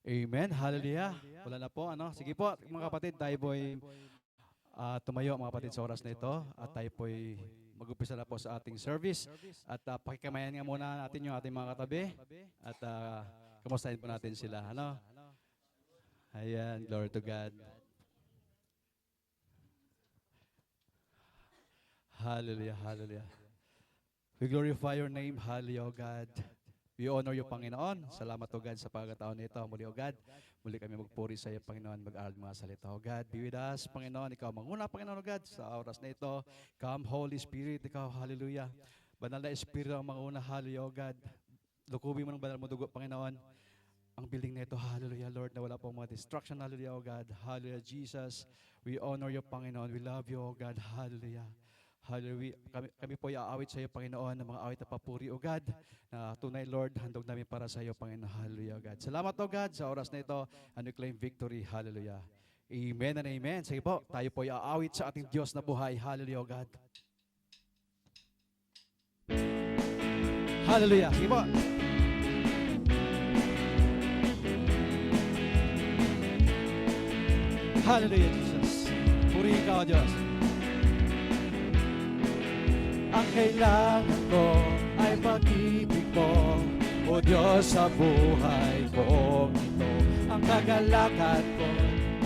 Amen. Hallelujah. Wala na po, ano? Sige po, mga kapatid, tayo po'y tumayo, mga kapatid, sa oras na ito. At tayo po'y mag-umpisa na po sa ating service. At pakikamayan nga muna natin yung ating mga katabi. At kamustahin po natin sila, ano? Ayan, glory to God. Hallelujah, hallelujah. We glorify your name, hallelujah, O God. We honor you, Panginoon. Salamat, O God, sa pagkataon nito. Muli, O God, muli kami magpuri sa iyo, Panginoon, mag-aral mga salita. O God, be with us, Panginoon. Ikaw manguna, Panginoon, O God, sa oras na ito. Come, Holy Spirit, ikaw, hallelujah. Banal na Espiritu ang manguna, hallelujah, O God. Lukubi mo ng banal mo dugo, Panginoon. Ang building na ito, hallelujah, Lord, na wala pong mga distraction, hallelujah, O God. Hallelujah, Jesus. We honor you, Panginoon. We love you, O God. Hallelujah. Hallelujah. Kami po iaawit sa iyo, Panginoon, ng mga awit na papuri, O God, na tunay, Lord, handog namin para sa iyo, Panginoon. Hallelujah, O God. Salamat, O God, sa oras na ito, and we claim victory. Hallelujah. Amen and amen. Sige po, tayo po iaawit sa ating Diyos na buhay. Hallelujah, O God. Hallelujah. Sige po. Hallelujah, Jesus. Purihin ka, O Diyos. Ang kailangan ko ay pag-ibig mo, O Diyos, sa buhay ko ito. Ang kagalakan ko,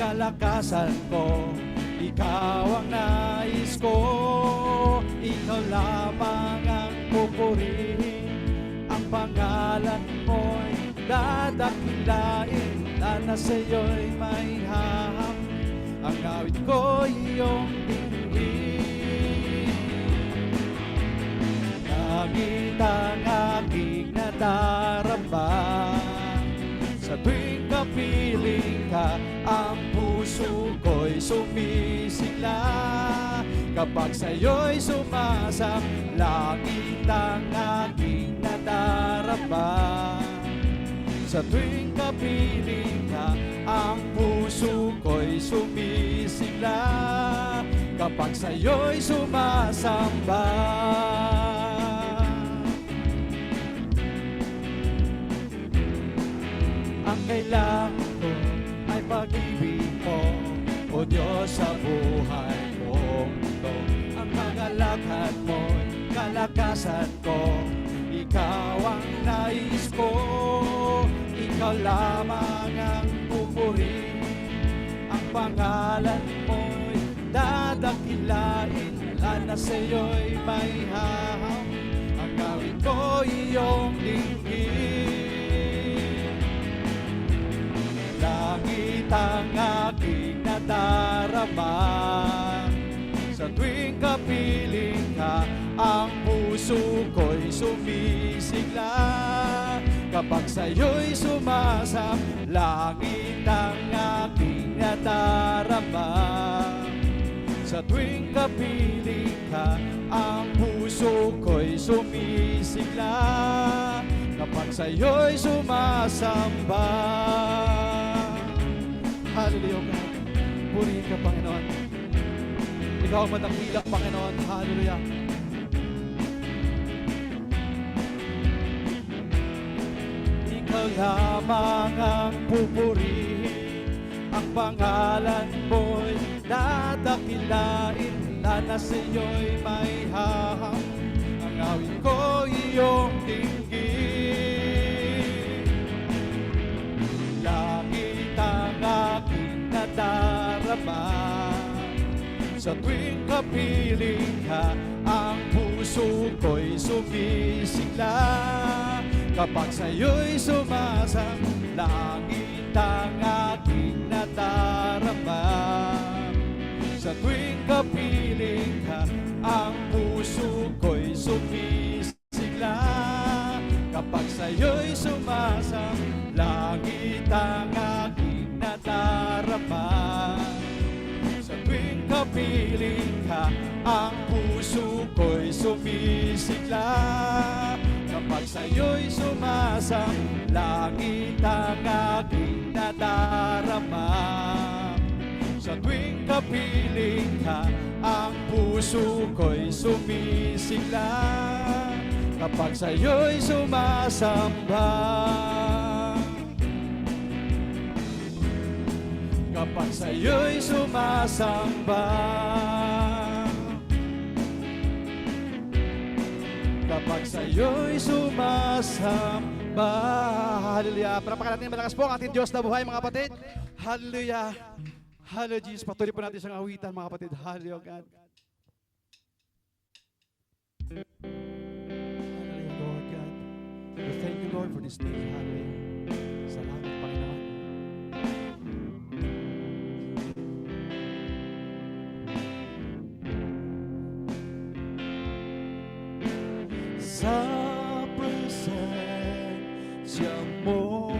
kalakasan ko, ikaw ang nais ko. Ikaw lamang ang pupurihin, ang pangalan mo'y dadakilain, na sa iyo'y may haham. Ang awit ko iyong dinggin. Langit ang aking nadarama, sa tuwing kapiling ka, ang puso ko'y sumisigla. Kapag sa'yo'y sumasang, langit ang aking nadarama. Sa tuwing kapiling ka, ang puso ko'y sumisigla. Kapag sa'yo'y sumasamba. Ang kailangan ko ay pag-ibig mo, O Diyos, sa buhay kong ito. Ang kagalakan mo'y kalakasan ko, ikaw ang nais ko. Ikaw lamang ang pupurihin, ang pangalan mo'y dadakilain, na sa iyo'y may haham. Ang gawin ko iyong dinggin. Langit ang aking nadarama, sa tuwing kapiling ka, ang puso ko'y sumisigla. Kapag sa'yo'y sumasam, langit ang aking nadarama. Sa tuwing kapiling ka, ang puso ko'y sumisigla. Kapag sa'yo'y sumasamba. Hallelujah, God. Purihin ka, Panginoon. Ikaw ang madakila, Panginoon. Hallelujah. Ikaw lamang ang pupurihin, ang pangalan mo'y dadakilain, na sa iyo'y may haham. Ang awit ko iyong dinggin. Langit ang aking nadarama, sa tuwing kapiling ka, ang puso ko'y sumisigla. Kapag sa'yo'y sumasang, langit ang aking nadarama. Sa tuwing kapiling ka, ang puso ko'y sumisigla. Kapag sa'yo'y sumasang, langit ang aking nadarama. Sa tuwing kapiling ka, ang puso ko'y sumisigla. Kapag sa'yo'y sumasang, langit ang aking nadarama. Sa tuwing kapiling ka, ang puso ko'y sumisigla. Kapag sa'yo'y sumasamba. kapag sa'yo'y sumasamba. Kapag sa'yo'y sumasamba. Hallelujah. Palapakan natin malakas po ang ating Diyos na buhay, mga kapatid. Hallelujah. Hallelujah, Jesus. Patuloy po natin siyang awitan, mga kapatid. Hallelujah, God. Hallelujah, Lord God. We thank you, Lord, for this day. Hallelujah. Salamat, Panginoon. Sa presensya mo,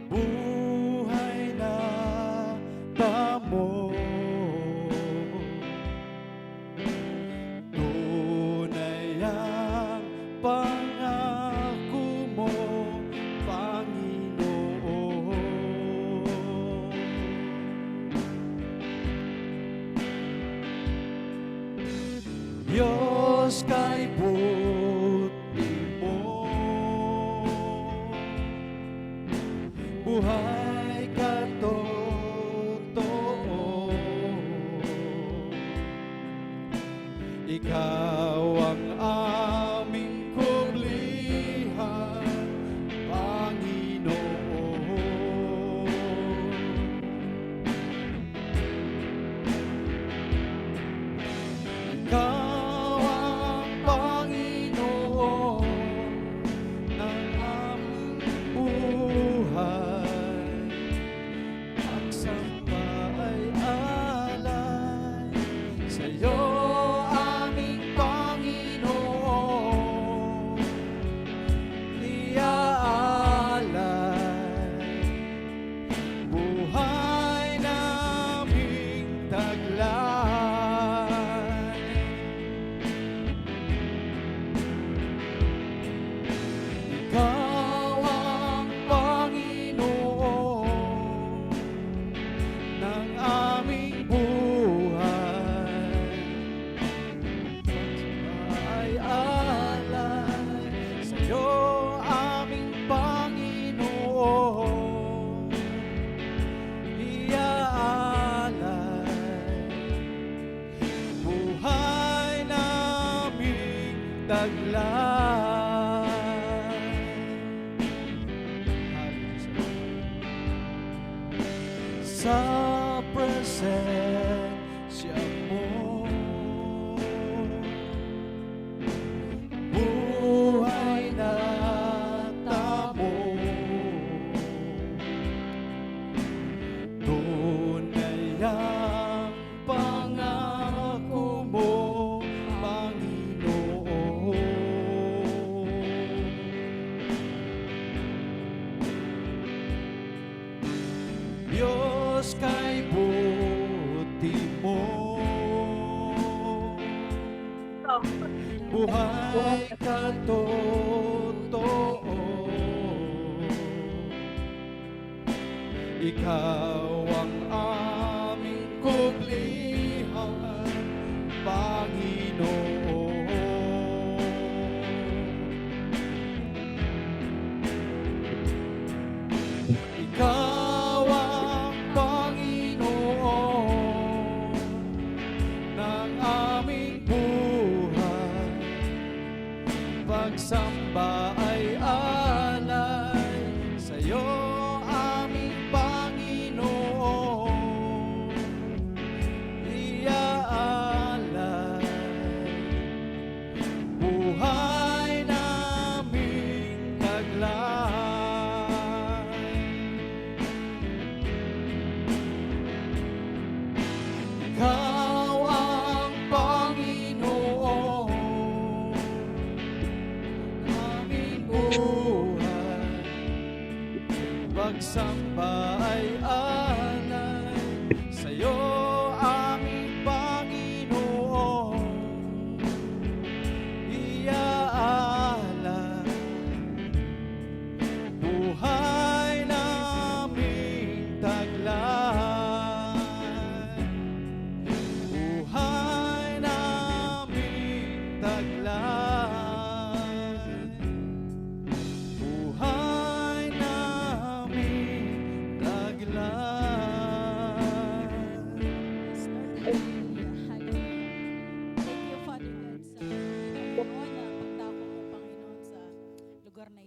buhay na tamo. Tunay ang pangako mo, Panginoon. Diyos kay buti mo, buhay ka totoo. Ikaw ang aming kublihan, Panginoon. Ikaw sa presensya mo, buhay na tamo. Tunay ang pangako mo, Panginoon. Diyos kay buti mo, buhay ka totoo. Ikaw ang aming kublihan, Panginoon. Ikaw ang Panginoon ng aming buhay. Pagsamba ay alay sa'yo, aming Panginoon. Iaalay buhay naming taglay. Ikaw ang Panginoon, aming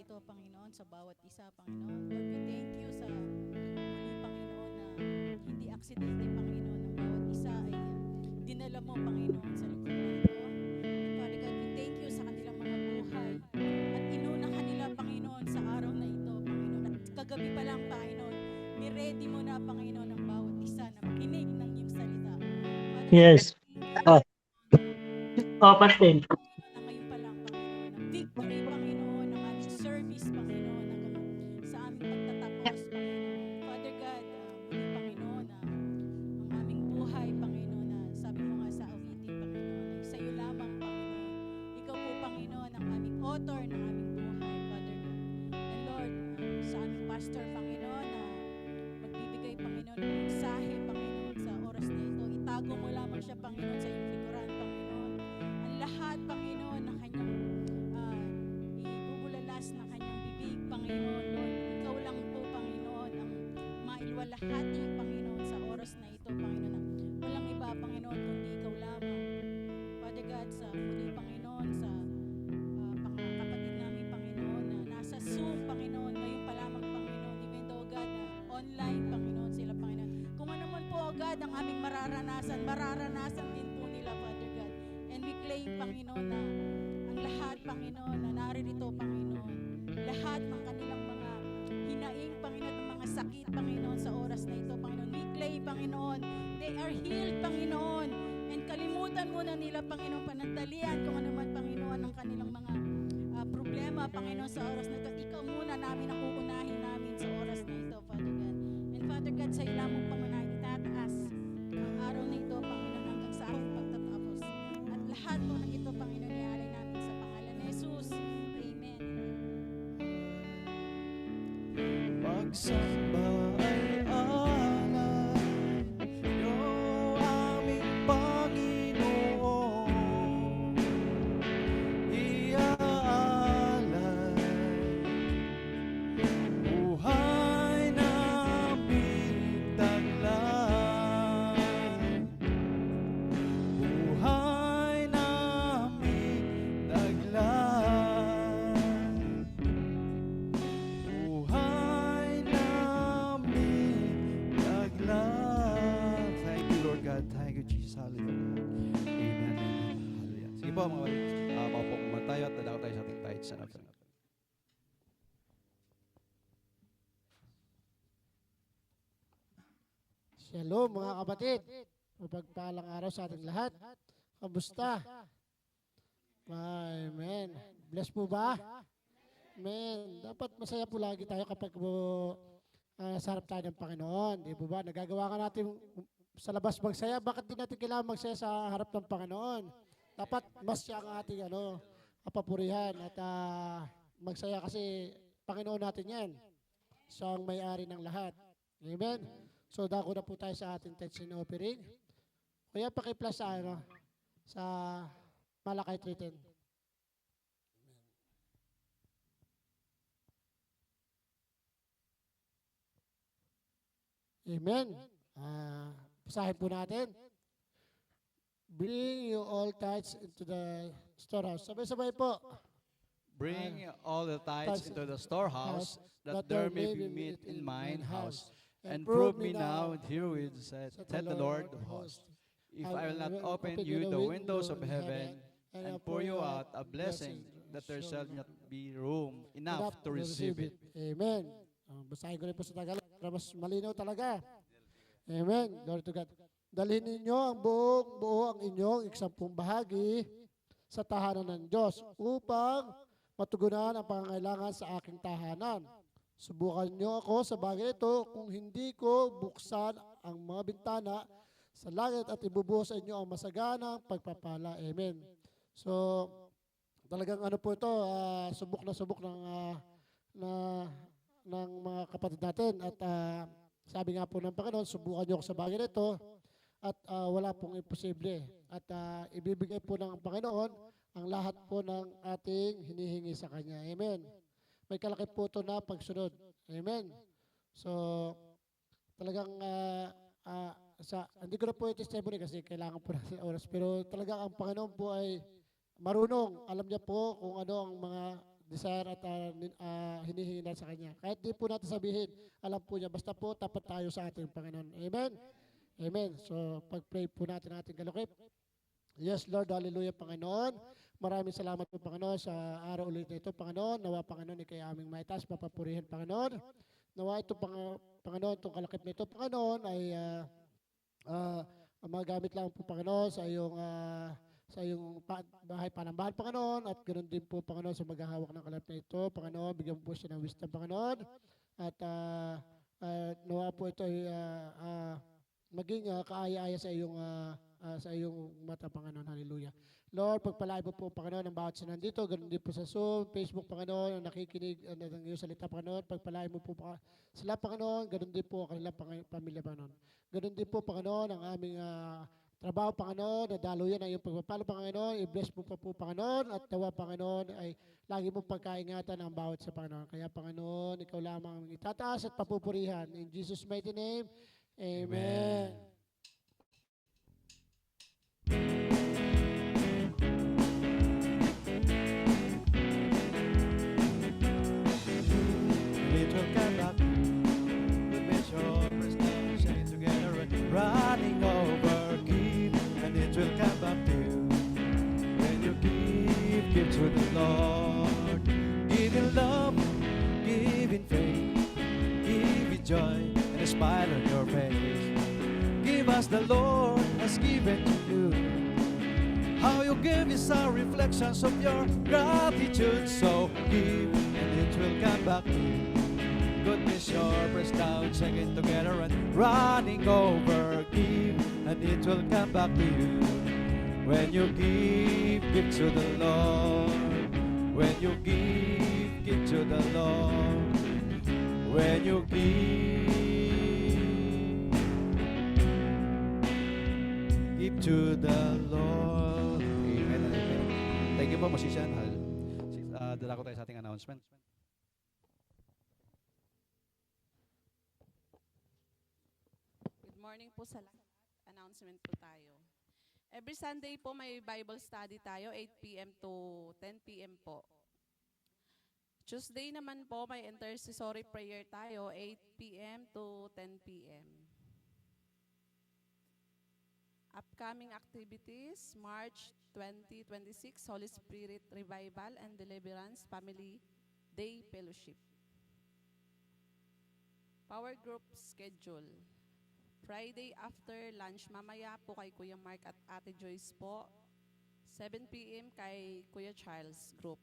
ito, Panginoon, sa bawat isa, Panginoon. Lord, we thank you sa muli, Panginoon, na hindi aksidente, Panginoon, ng bawat isa ay dinala mo, Panginoon, sa lugar na ito. And Father God, we thank you sa kanilang mga buhay at inuna kanila, Panginoon, sa araw na ito, Panginoon. At kagabi pa lang, Panginoon, ni-ready mo na, Panginoon, ang bawat isa na makinig ng iyong salita. Father God, Yes. thank Ah, you, kapatid. na ngayon pa lang, Panginoon, ang victory, Panginoon, ng aming service, Panginoon, hanggang sa aming pagtatapos, Panginoon. Father God, muli, Panginoon, ang aming buhay, Panginoon, na sabi mo nga sa awitin, Panginoon, ay sa iyo lamang, Panginoon. Ikaw po, Panginoon, ang aming author ng aming buhay, Father God. And Lord, sa aming pastor, Panginoon, na magbibigay, Panginoon, ng mensahe, Panginoon, sa oras na ito. Itago mo lamang siya, Panginoon, sa iyong likuran, Panginoon. Ang lahat, Panginoon, na kanyang ibubulalas na kanyang bibig, Panginoon, Lord. Ikaw lang po, Panginoon, ang mailwalahati, Panginoon, sa oras na ito, Panginoon. Walang iba, Panginoon, kundi ikaw lamang. Father God, sa muli, Panginoon, sa kapatid namin, Panginoon, na nasa Zoom, Panginoon, ngayon pa lamang, Panginoon, even though, God, na online, Panginoon, sila, Panginoon. Kung ano man po, God, ang aming mararanasan din po nila, Father God. And we claim, Panginoon, na ang lahat, Panginoon, na naririto, Panginoon, lahat ng kanilang mga hinaing, Panginoon, ng mga sakit, Panginoon, sa oras na ito, Panginoon. We claim, Panginoon, they are healed, Panginoon. And kalimutan muna nila, Panginoon, panandalian kung ano man, Panginoon, ang kanilang mga problema, Panginoon, sa oras na ito. Ikaw muna namin ang uunahin namin sa oras na ito, Father God. And Father God, sa ilamang pangunahin itataas ang araw na ito, Panginoon, hanggang sa aming pagtatapos. At lahat po ng ito, Panginoon, ialay namin sa pangalan ni Jesus. Amen. Pagsamba ay alay, iyong aming Panginoon. Iaalay, buhay namin taglay. Buhay namin taglay. Buhay namin taglay. Thank you, Lord God. Thank you, Jesus. Hallelujah. Amen. Hallelujah. Sige po, mga kapatid. Maupo muna tayo at dadako tayo sa ating tithes and offering. Shalom mga kapatid. Mapagpalang araw sa ating lahat. Kamusta? Amen. Bless po ba? Amen. Dapat masaya po lagi tayo kapag sa harap tayo ng Panginoon. Di po ba? Nagagawa ka natin sa labas magsaya. Bakit di natin kailangan magsaya sa harap ng Panginoon? Dapat mas siya ang ating kapapurihan at magsaya kasi Panginoon natin yan. Siya ang may-ari ng lahat. Amen. So, dako na po tayo sa ating tithes and offering. Kaya paki-plus sa Malakay 3:10. Amen. Basahin po natin. Bring you all tithes into the storehouse. Sabay-sabay po. Bring all the tithes into the storehouse, that there may be meat in mine house. And prove me now and herewith, said the Lord of hosts, if I will not open you the windows of heaven and pour you out a blessing, that there shall not be room enough to receive it. Amen. Basahin ko rin po sa Tagalog para mas malinaw talaga. Amen. Glory to God. Dalhin ninyo ang buo ang inyong iksampung bahagi sa tahanan ng Diyos upang matugunan ang pangangailangan sa aking tahanan. Subukan niyo ako sa bagay ito kung hindi ko buksan ang mga bintana sa langit at ibubuhos sa inyo ang masaganang pagpapala. Amen. So, talagang ano po ito, subok ng mga kapatid natin. At sabi nga po ng Panginoon, subukan niyo ako sa bagay nito at wala pong imposible. At ibibigay po ng Panginoon ang lahat po ng ating hinihingi sa Kanya. Amen. May kalaki po ito na pagsunod. Amen. So, talagang hindi ko na po yung testimony kasi kailangan po natin oras. Pero talagang ang Panginoon po ay marunong. Alam niya po kung ano ang mga desire at hinihingi natin sa Kanya. Kahit di po natin sabihin, alam po niya, basta po tapat tayo sa ating Panginoon. Amen? Amen. So, pag-pray po natin ating kalukip. Yes, Lord, hallelujah, Panginoon. Maraming salamat po, Panginoon, sa araw ulit na ito, Panginoon. Nawa, Panginoon, ikay aming maitas, papapurihin, Panginoon. Nawa ito, Panginoon, itong kalakip na ito, Panginoon, ay magamit lang po, Panginoon, sa iyong bahay panambahan, Panginoon, at ganoon din po, Panginoon, sa maghahawak ng kalakip na ito, Panginoon, bigyan po siya ng wisdom, Panginoon, at nawa po ito ay maging kaaya-aya sa iyong mata, Panginoon. Hallelujah. Lord, pagpalain mo po, Panginoon, ang bawat sa nandito, ganoon din po sa Zoom, Facebook, Panginoon, ang nakikinig ng iyong salita, Panginoon, pagpalain mo po sila, Panginoon, ganoon din po ang kanilang pamilya, Panginoon. Ganoon din po, Panginoon, ang aming trabaho, Panginoon, na daluyan ang iyong pagpapalo, Panginoon, i-bless mo pa po, Panginoon, at tawa, Panginoon, ay lagi mo pagkaingatan ang bawat sa Panginoon. Kaya, Panginoon, ikaw lamang itataas at papupurihan. In Jesus' mighty name, Amen. Little cannot with measure, press down, shine together and running over, give, and it will come back to you. When you give to the Lord. Give in love, give in faith, give in joy, and a smile on your face. Give as the Lord has given to you. How you give is a reflections of your gratitude. So give, and it will come back to you. Goodness, your pressed down, shaking together and running over. Give, and it will come back to you. When you give to the Lord. When you give to the Lord. When you give to the Lord. Amen and amen. Thank you po, musician. Dala ko tayo sa ating announcement. Good morning po sa lahat. Announcement po tayo. Every Sunday po may Bible study tayo, 8 p.m. to 10 p.m. po. Tuesday naman po may intercessory prayer tayo, 8 p.m. to 10 p.m. Upcoming activities, March 2026, Holy Spirit Revival and Deliverance Family Day Fellowship. Power Group Schedule. Friday after lunch, mamaya po kay Kuya Mark at Ate Joyce po. 7 p.m. kay Kuya Charles Group.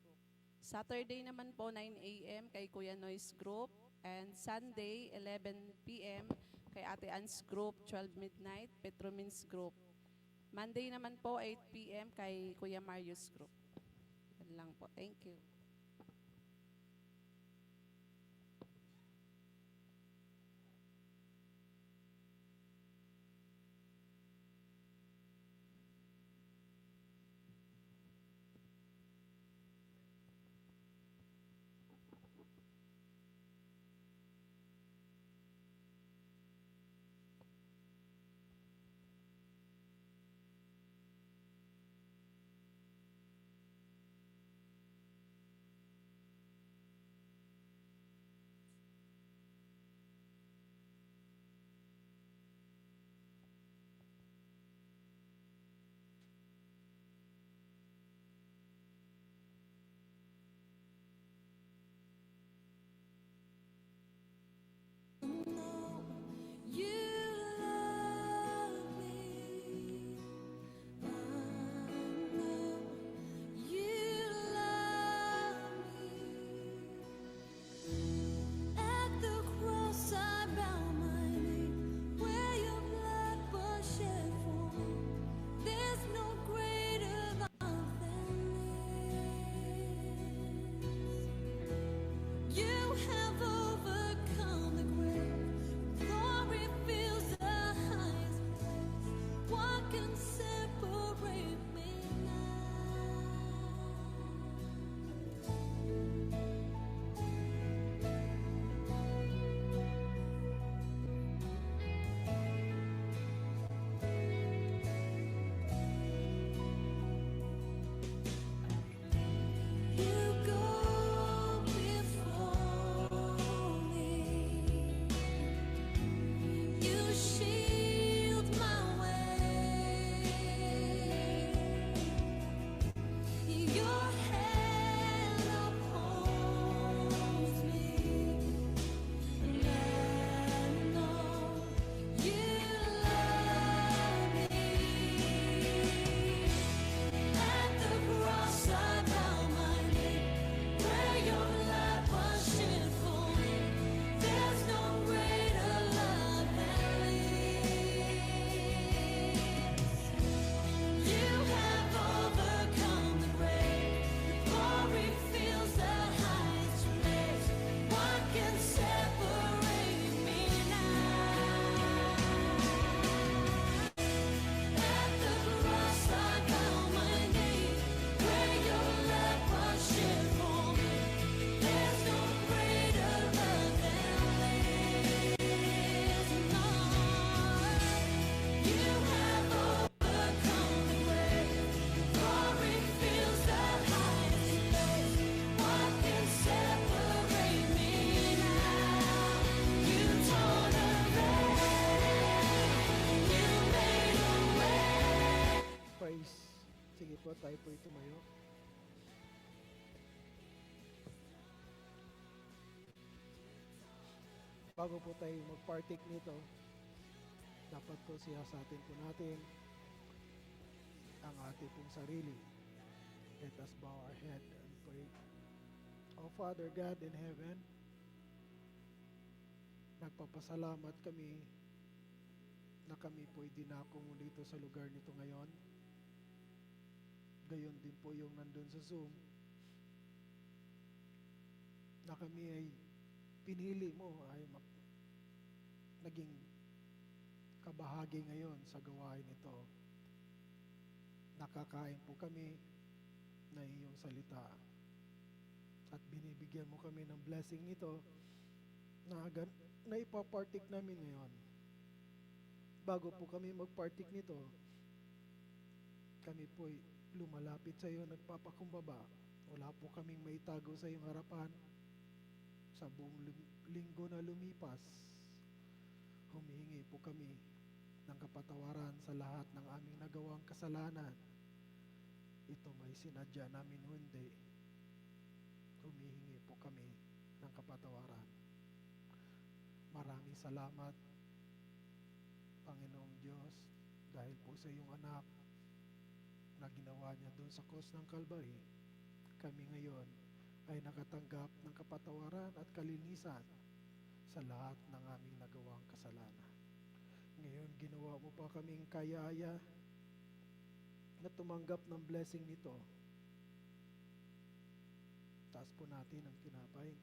Saturday naman po, 9 a.m. kay Kuya Noyce Group. And Sunday, 11 p.m. kay Ate Ann's Group, 12 midnight, Petromins Group. Monday naman po, 8 p.m. kay Kuya Marius Group. Yan lang po. Thank you. tayo po'y tumayo. Bago po tayo mag-partake nito, dapat po siyasatin po natin ang ating pong sarili. Let us bow our head and pray. O Father God in heaven, nagpapasalamat kami na kami po'y dinako dito sa lugar nito ngayon. Gayon din po yung nandun sa Zoom, na kami ay pinili mo ay naging kabahagi ngayon sa gawain ito. Nakakain po kami na iyong salita at binibigyan mo kami ng blessing nito na ipapartik namin ngayon. Bago po kami magpartik nito, kami po'y lumalapit sa iyo, nagpapakumbaba. Wala po kaming maitago sa iyong harapan. Sa buong linggo na lumipas, humihingi po kami ng kapatawaran sa lahat ng aming nagawang kasalanan. Ito may sinadya namin o hindi. Humihingi po kami ng kapatawaran. Maraming salamat, Panginoong Diyos, dahil po sa iyong anak na ginawa niya doon sa cross ng Calvary. Kami ngayon ay nakatanggap ng kapatawaran at kalinisan sa lahat ng aming nagawang kasalanan. Ngayon, ginawa mo pa kaming kayaya na tumanggap ng blessing nito. Taas po natin ang tinapay.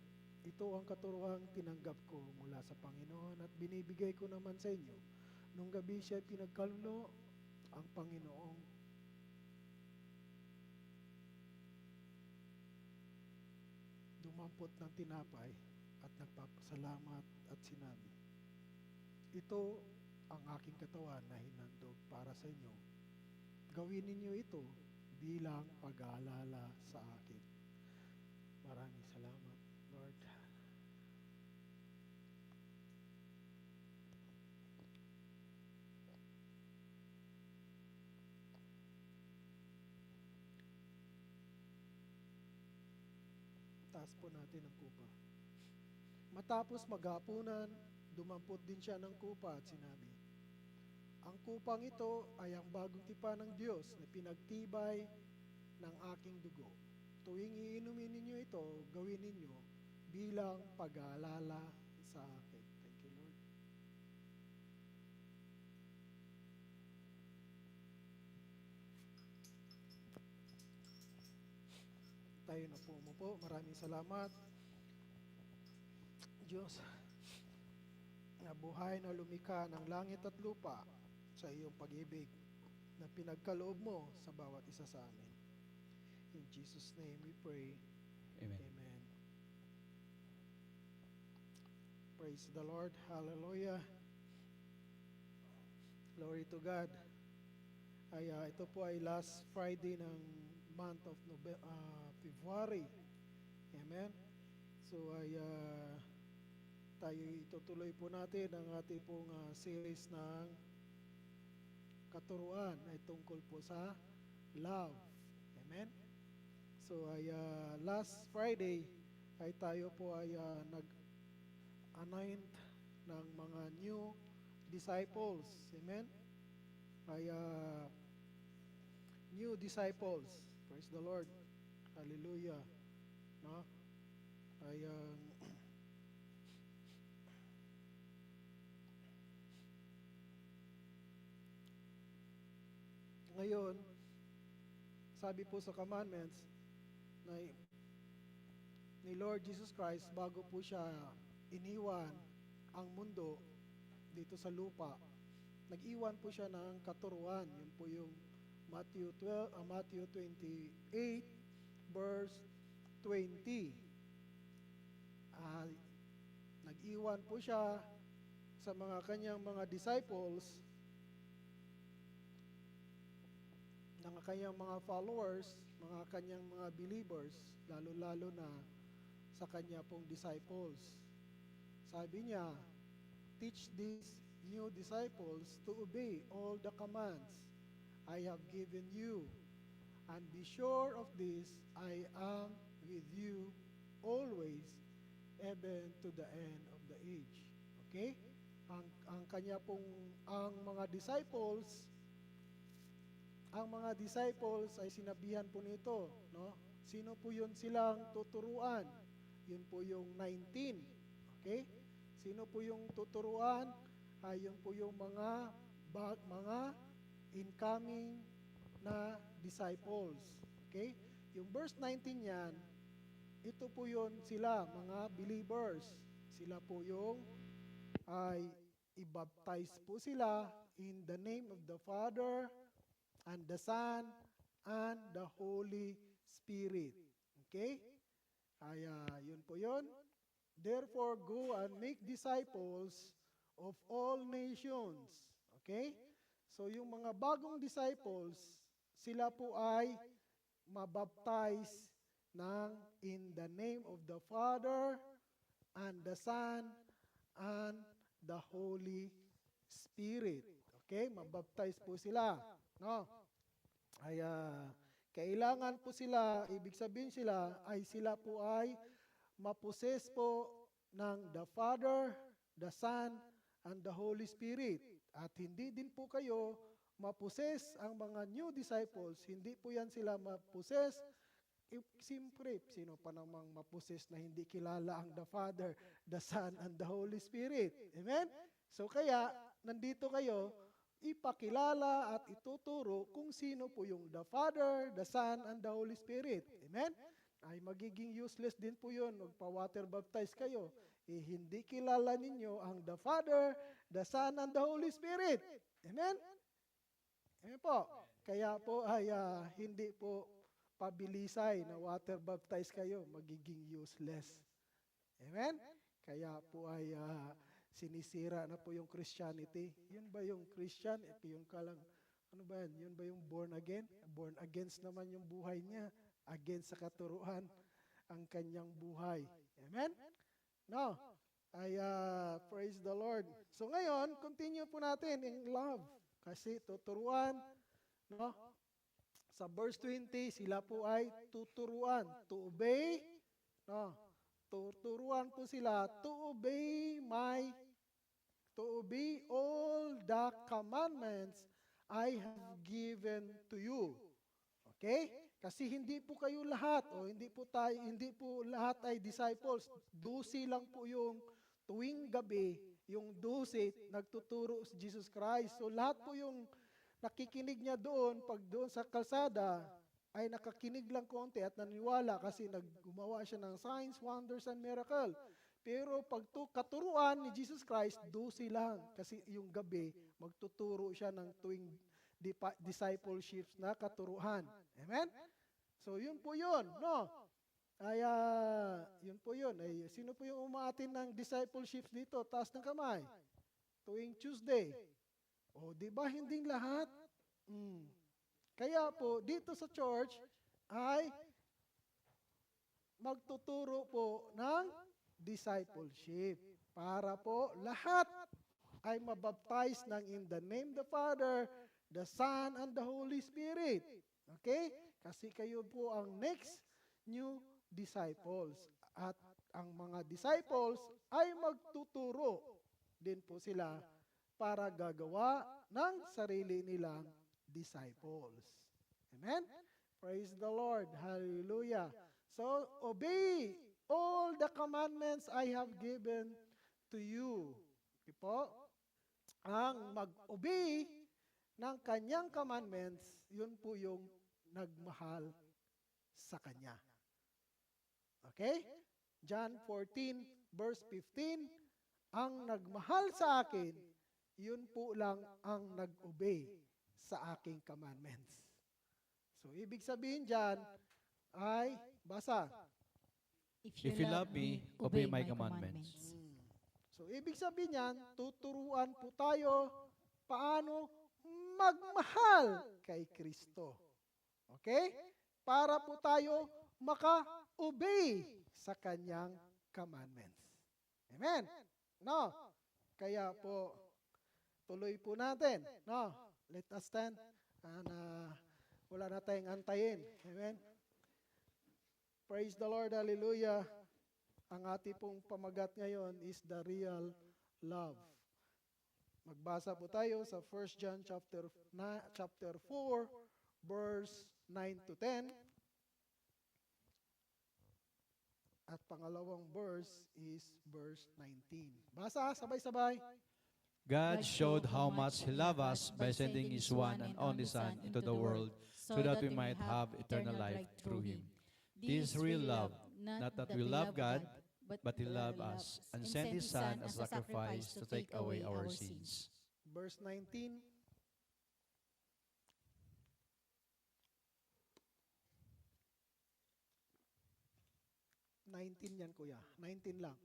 Ito ang katuruang tinanggap ko mula sa Panginoon at binibigay ko naman sa inyo. Nung gabi siya pinagkalulo, ang Panginoong dumampot ng tinapay at nagpapasalamat at sinabi, ito ang aking katawan na hinandog para sa inyo. Gawin ninyo ito bilang pag-aalala sa akin. Maraming salamat, Lord. Taas po natin ang kupa. Matapos maghapunan, dumampot din siya ng kupa at sinabi, ang kupang ito ay ang bagong tipan ng Diyos na pinagtibay ng aking dugo. Tuwing iinumin ninyo ito, gawin ninyo bilang pag-aalala sa akin. Thank you, Lord. Tayo na po umupo. Maraming salamat, Diyos, na buhay na lumikha ng langit at lupa sa iyong pag-ibig na pinagkaloob mo sa bawat isa sa amin. In Jesus' name we pray. Amen. Amen. Praise the Lord. Hallelujah. Glory to God. Ito po ay last Friday ng month of February. Amen. So tayo itutuloy po natin ang ating pong series ng katuruan ay tungkol po sa love. Amen. So last Friday ay tayo po ay nag-anoint ng mga new disciples. Amen. Ay new disciples. Praise the Lord. Hallelujah. No? Ay ngayon, sabi po sa commandments na ni Lord Jesus Christ, bago po siya iniwan ang mundo dito sa lupa, nag-iwan po siya ng katuruan. Yun po yung Matthew 28 verse 20. Nag-iwan po siya sa mga kanyang mga disciples, ng kanyang mga followers, mga kanyang mga believers, lalo-lalo na sa kanya pong disciples. Sabi niya, teach these new disciples to obey all the commands I have given you. And be sure of this, I am with you always, even to the end of the age. Okay? Ang kanya pong, ang mga disciples ay sinabihan po nito, no? Sino po yun silang tuturuan? Yun po yung 19. Okay? Sino po yung tuturuan? Yun po yung mga incoming na disciples. Okay? Yung verse 19 yan, ito po yun sila, mga believers. Sila po yung ay i-baptize po sila in the name of the Father and the Son and the Holy Spirit. Okay? Yun po yun. Therefore, go and make disciples of all nations. Okay? So, yung mga bagong disciples, sila po ay mabaptize in the name of the Father and the Son and the Holy Spirit. Okay? Mabaptize po sila. No? Kailangan po sila, ibig sabihin sila po ay maposes po ng the Father, the Son, and the Holy Spirit. At hindi din po kayo maposes ang mga new disciples, hindi po yan sila maposes. Siyempre, sino pa namang maposes na hindi kilala ang the Father, the Son, and the Holy Spirit? Amen? So kaya, nandito kayo, ipakilala at ituturo kung sino po yung the Father, the Son, and the Holy Spirit. Amen? Ay magiging useless din po yun. Magpa-water baptize kayo. Hindi kilala ninyo ang the Father, the Son, and the Holy Spirit. Amen? Amen po. Kaya po ay hindi po pabilisay na water baptize kayo. Magiging useless. Amen? Kaya po ay sinisira na po yung Christianity. Yun ba yung Christian? Ito yung kalang, ano ba yan? Yun ba yung born again? Born against naman yung buhay niya. Against sa katuruan ang kanyang buhay. Amen? No? Praise the Lord. So ngayon, continue po natin in love. Kasi tuturuan, no? Sa verse 20, sila po ay tuturuan. To obey, no? Tuturuan po sila to obey all the commandments I have given to you. Okay? Kasi hindi po kayo lahat hindi po lahat ay disciples. 12 lang po yung tuwing gabi, yung 12 nagtuturo si Jesus Christ. So lahat po yung nakikinig niya doon, pag doon sa kalsada, ay nakakinig lang konti at naniwala kasi gumawa siya ng signs, wonders, and miracle. Pero pag katuruan ni Jesus Christ, 12 lang. Kasi yung gabi, magtuturo siya ng tuwing discipleship na katuruan. Amen? So, yun po yun, no? Yun po yun. Sino po yung umaatin ng discipleship dito? Taas ng kamay. Tuwing Tuesday. Di ba hindi lahat? Kaya po, dito sa church, ay magtuturo po ng discipleship. Para po lahat ay mabaptize ng in the name of the Father, the Son, and the Holy Spirit. Okay? Kasi kayo po ang next new disciples. At ang mga disciples ay magtuturo din po sila para gagawa ng sarili nilang disciples. Amen? Praise the Lord. Hallelujah. So, obey all the commandments I have given to you. Okay po? Ang mag-obey ng kanyang commandments, yun po yung nagmahal sa kanya. Okay? John 14, verse 15, ang nagmahal sa akin, yun po lang ang nag-obey sa aking commandments. So, ibig sabihin dyan ay, basa. If you love me, obey my commandments. So, ibig sabihin yan, tuturuan po tayo paano magmahal kay Kristo. Okay? Para po tayo maka-obey sa kanyang commandments. Amen? No? Kaya po, tuloy po natin. No? Let us stand and Wala na tayong antayin. Amen? Praise the Lord, hallelujah. Ang ating pong pamagat ngayon is the real love. Magbasa po tayo sa 1 John chapter 4, verse 9 to 10. At pangalawang verse is verse 19. Basa, sabay-sabay. God showed how much He loved us by sending His one and only Son into the world so that we might have eternal life through Him. This is real love, not that we love God, but He loved us and sent His Son as a sacrifice to take away our sins. Verse 19. Yan, kuya. 19 lang.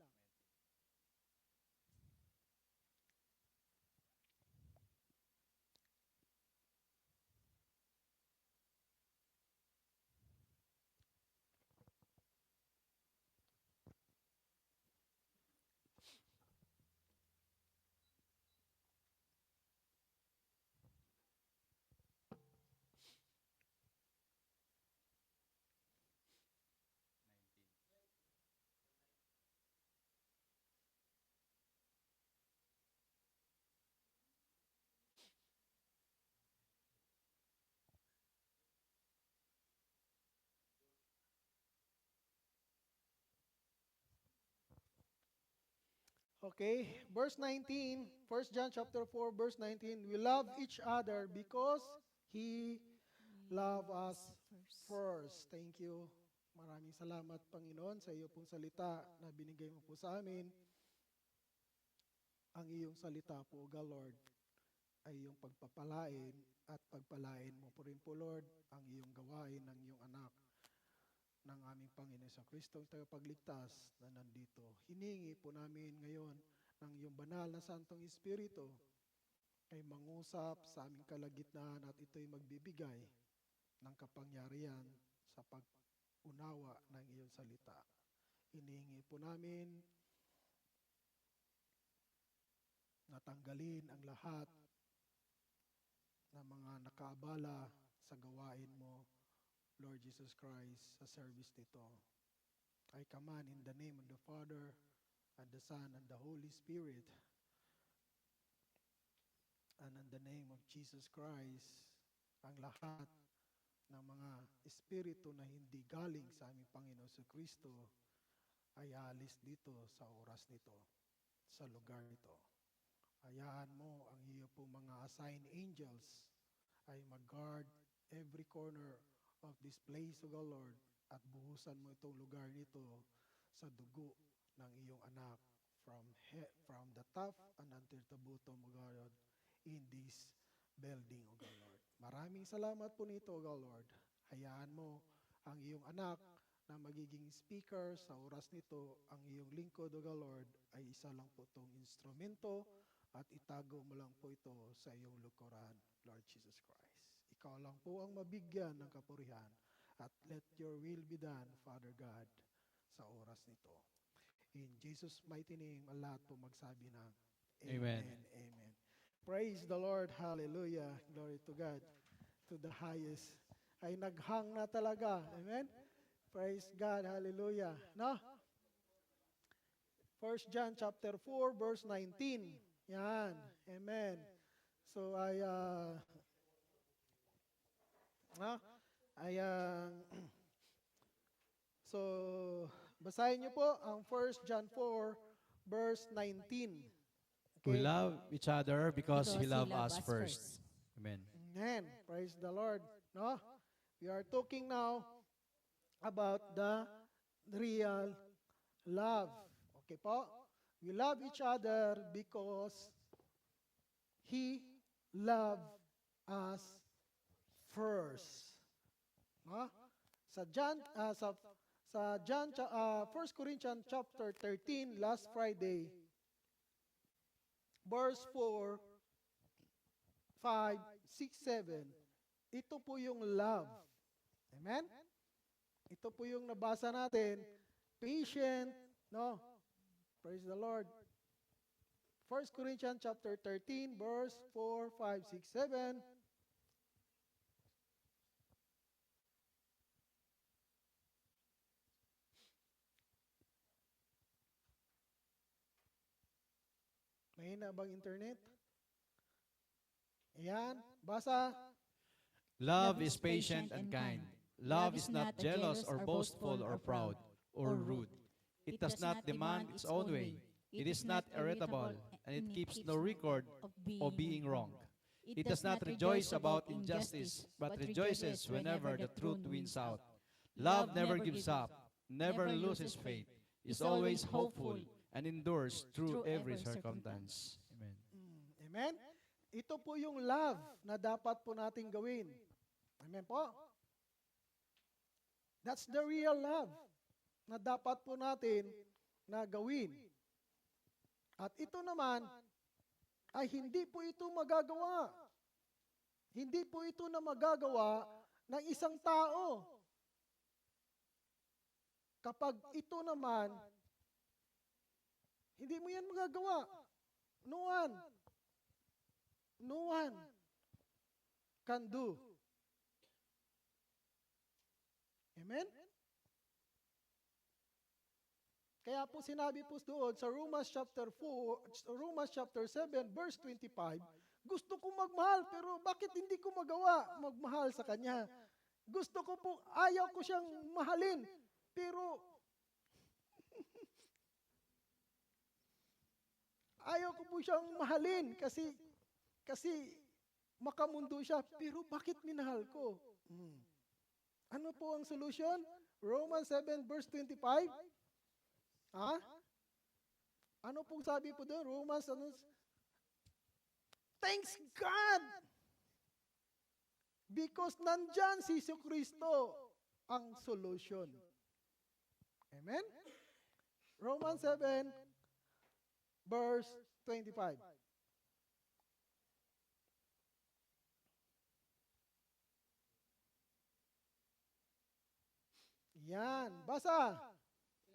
Okay, verse 19, 1 John chapter 4, verse 19, we love each other because He loved us first. Thank you. Maraming salamat, Panginoon, sa iyo pong salita na binigay mo po sa amin. Ang iyong salita po, God Lord, ay iyong pagpapalain at pagpalain mo po rin po, Lord, ang iyong gawain ng iyong anak ng aming Panginoon sa Kristo, ang tagapagligtas na nandito. Hiningi po namin ngayon ng iyong banal na Santong Espiritu ay mangusap sa aming kalagitnaan at ito'y magbibigay ng kapangyarihan sa pag-unawa ng iyong salita. Hiningi po namin na tanggalin ang lahat ng mga nakaabala sa gawain mo, Lord Jesus Christ, sa service nito. I command in the name of the Father, and the Son, and the Holy Spirit, and in the name of Jesus Christ, ang lahat ng mga espiritu na hindi galing sa aming Panginoon sa Kristo ay aalis dito sa oras nito, sa lugar nito. Hayaan mo ang iyo pong mga assigned angels ay mag-guard every corner of this place, O God Lord, at buhusan mo itong lugar nito sa dugo ng iyong anak from the top and until the bottom, O God, in this building, O God Lord. Maraming salamat po nito, O God Lord. Hayaan mo ang iyong anak na magiging speaker sa oras nito. Ang iyong lingkod, O God Lord, ay isa lang po itong instrumento at itago mo lang po ito sa iyong lukuran, Lord Jesus Christ. Ikaw lang po ang mabigyan ng kapurihan at let your will be done, Father God, sa oras nito. In Jesus' mighty name, ang lahat po magsabi ng Amen. Amen. Praise the Lord. Hallelujah. Glory to God. To the highest. Ay naghang na talaga. Amen. Praise God. Hallelujah. No? 1 John chapter 4, verse 19. Yan. Amen. So so basahin niyo po ang 1 John 4 verse 19. We Okay? love each other because He loved us first. Amen. Amen. Praise the Lord. No? We are talking now about the real love. Okay po? We love each other because He loved us first. No? Sa John 1 Corinthians chapter 13 last Friday, verse 4, 5, 6, 7. Ito po yung love. Amen? Ito po yung nabasa natin. Patient, no? Praise the Lord. 1 Corinthians chapter 13, verse 4, 5, 6, 7. Mahina bang internet? Ayan, basa. Love is patient and kind. Love is not jealous or boastful or proud or rude. It does not demand its own way. It is not irritable, and it keeps no record of being wrong. It does not rejoice about injustice, but rejoices whenever the truth wins out. Love never gives up, never loses faith, is always hopeful, and endures through every circumstance. Amen. Amen? Ito po yung love na dapat po nating gawin. Amen po? That's the real love na dapat po natin na gawin. At ito naman ay hindi po ito magagawa. Hindi po ito na magagawa ng isang tao. Kapag ito naman, hindi mo yan magagawa. No one can do. Amen? Kaya po sinabi po doon sa Romans chapter 7 verse 25, gusto ko magmahal pero bakit hindi ko magawa magmahal sa Kanya? Gusto ko po, ayaw ko siyang mahalin pero ayaw ko po siyang mahalin kasi makamundo siya pero bakit minahal ko? Ano po ang solution? Romans 7 verse 25. Ha? Ano pong sabi po doon? Romans, thanks God! Because nandyan si Jesu Kristo ang solution. Amen? Romans 7, verse 25. Yan, basa.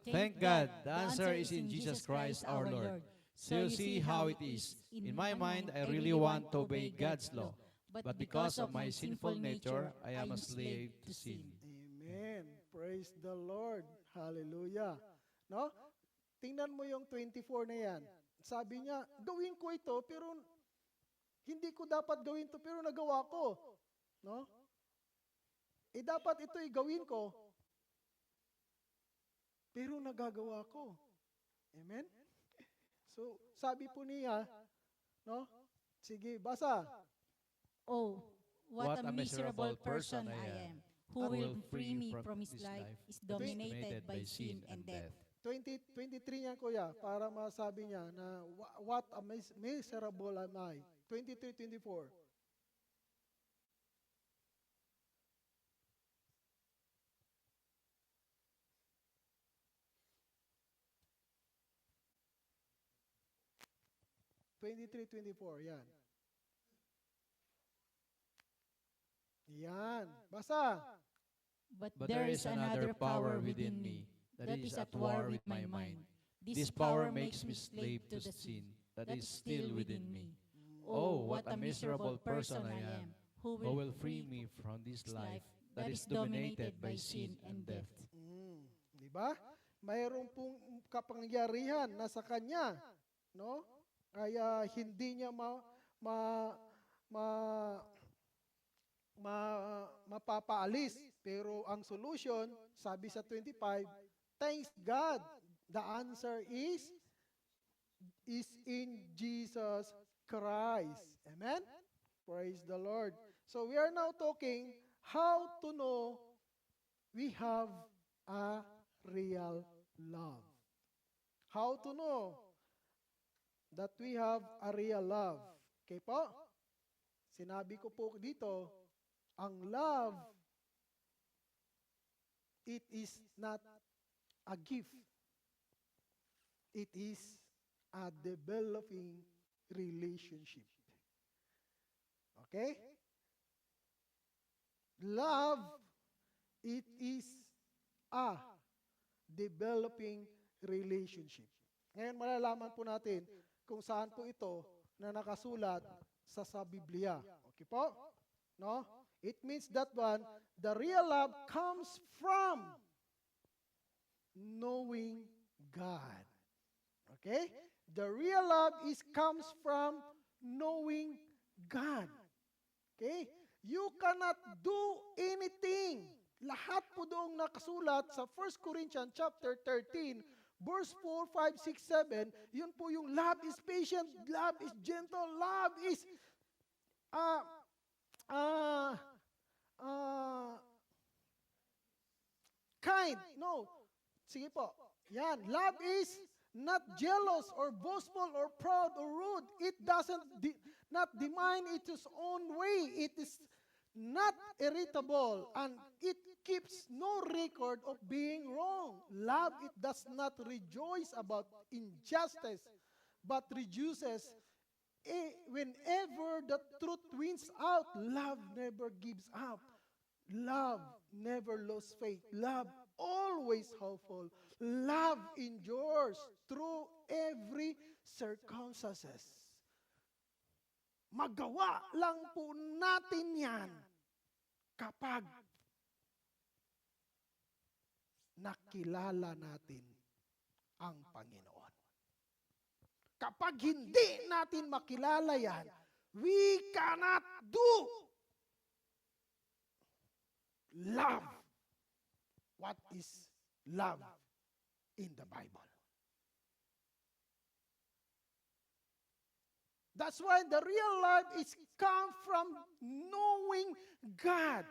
Thank God, the answer is in Jesus Christ our Lord. So you see how it is. In my mind, I really want to obey God's law. But because of my sinful nature, I am a slave to sin. Amen. Praise the Lord. Hallelujah. No? Tingnan mo yung 24 na yan. Sabi niya, gawin ko ito, pero hindi ko dapat gawin ito, pero nagawa ko. No? Dapat ito'y gawin ko, pero nagagawa ko. Amen? So, sabi po niya, no? Sige, basa. Oh, what a miserable person I am. Who will free me from his life is dominated by sin and death. 23 yan, kuya, para masabi niya na what a miserable am I. 23-24. yan. Yan. Basa. But But there is another power within me that is at war with my mind. This power makes me slave to the sin that is still within me. Oh, what a miserable person I am. Who will free me from this life that is dominated by sin and death? Di ba? Mayroon pong kapangyarihan na sa kanya, no? Kaya hindi niya mapapaalis. Pero ang solution, sabi sa 25, thanks God. The answer is in Jesus Christ. Amen? Praise the Lord. So we are now talking how to know we have a real love. How to know that we have a real love. Okay po? Sinabi ko po dito, ang love, it is not a gift. It is a developing relationship. Okay? Love, it is a developing relationship. Ngayon malalaman po natin kung saan po ito na nakasulat sa Biblia. Okay po? No? It means that one, the real love comes from knowing God. Okay? The real love comes from knowing God. Okay? You cannot do anything. Lahat po doong nakasulat sa 1 Corinthians chapter 13, verse 4, 5, 6, 7, yun po yung love is patient, love is gentle, love is uh, uh, uh, kind. No. Sige po. Yan. Love is not jealous or boastful or proud or rude. It doesn't not demand its own way. It is not irritable, and it keeps no record of being wrong. Love, it does not rejoice about injustice, but rejoices whenever the truth wins out. Love never gives up. Love never loses faith. Love always hopeful. Love endures through every circumstances. Magawa lang po natin yan kapag nakilala natin ang Panginoon. Kapag hindi natin makilala yan, we cannot do love. What is love in the Bible? That's why the real life is come from knowing God,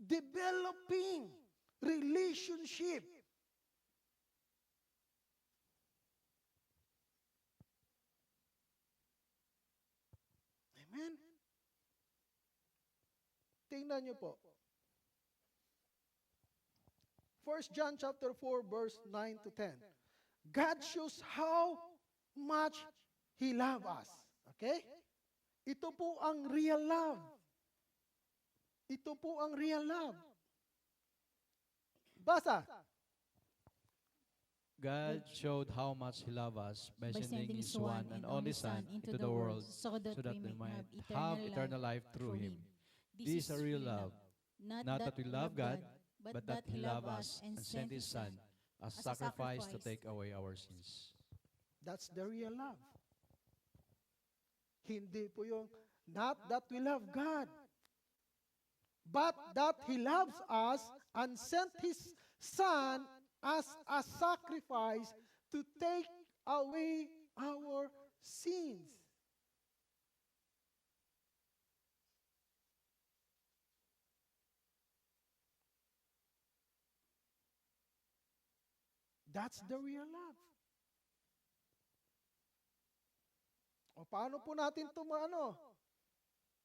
developing relationship. Amen? Tingnan niyo po. 1 John chapter 4 verse 9 to 10. God shows how much He loves us. Okay? Ito po ang real love. Ito po ang real love. Basa. God showed how much He loved us by sending His one and only Son into the world so that we might have eternal life through Him. This is a real love. Not that we love God, but that He loved us and sent His Son as sacrifice to take away our sins. That's the real love. Hindi po yung, not that we love God, but that He loves us and sent His Son as a sacrifice to take away our sins. That's the real love. O paano po natin ito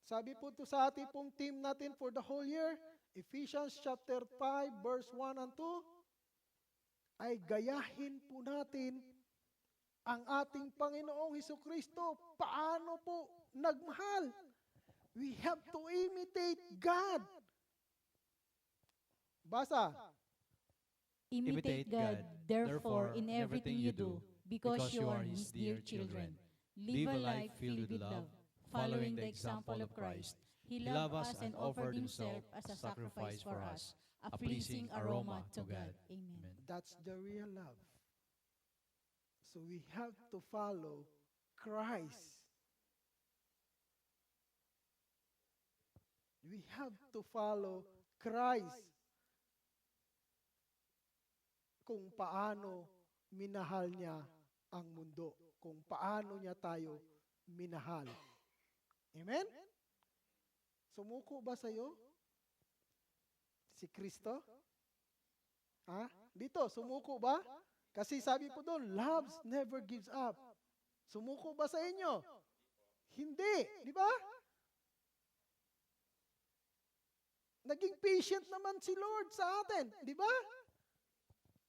Sabi po ito sa ating pong team natin for the whole year, Ephesians chapter 5 verse 1 and 2, ay gayahin po natin ang ating Panginoong Hesukristo. Paano po nagmahal? We have to imitate God. Basa. Imitate God, therefore, in everything you do, because you are His dear children. Live a life filled with love, following the example of Christ. He loved us and offered Himself as a sacrifice for us, a pleasing aroma to God. Amen. That's the real love. So we have to follow Christ. We have to follow Christ kung paano minahal niya ang mundo, kung paano niya tayo minahal. Amen? Sumuko ba sa'yo si Kristo? Ha? Dito, sumuko ba? Kasi sabi po doon, love never gives up. Sumuko ba sa inyo? Hindi. Di ba? Naging patient naman si Lord sa atin. Di ba?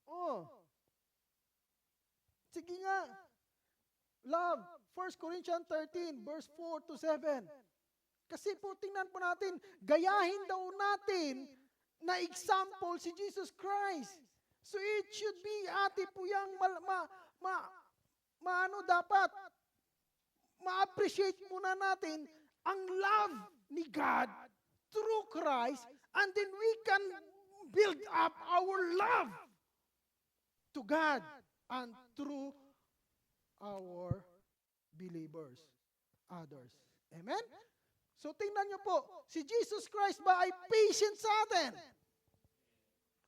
Oh. Sige nga. Love. 1 Corinthians 13, verse 4 to 7. Kasi po, tingnan po natin, gayahin daw natin na example si Jesus Christ. So it should be, ate po yung dapat ma-appreciate muna natin ang love ni God through Christ, and then we can build up our love to God and through our believers, others. Amen? So tingnan niyo po, si Jesus Christ ba ay patient sa atin?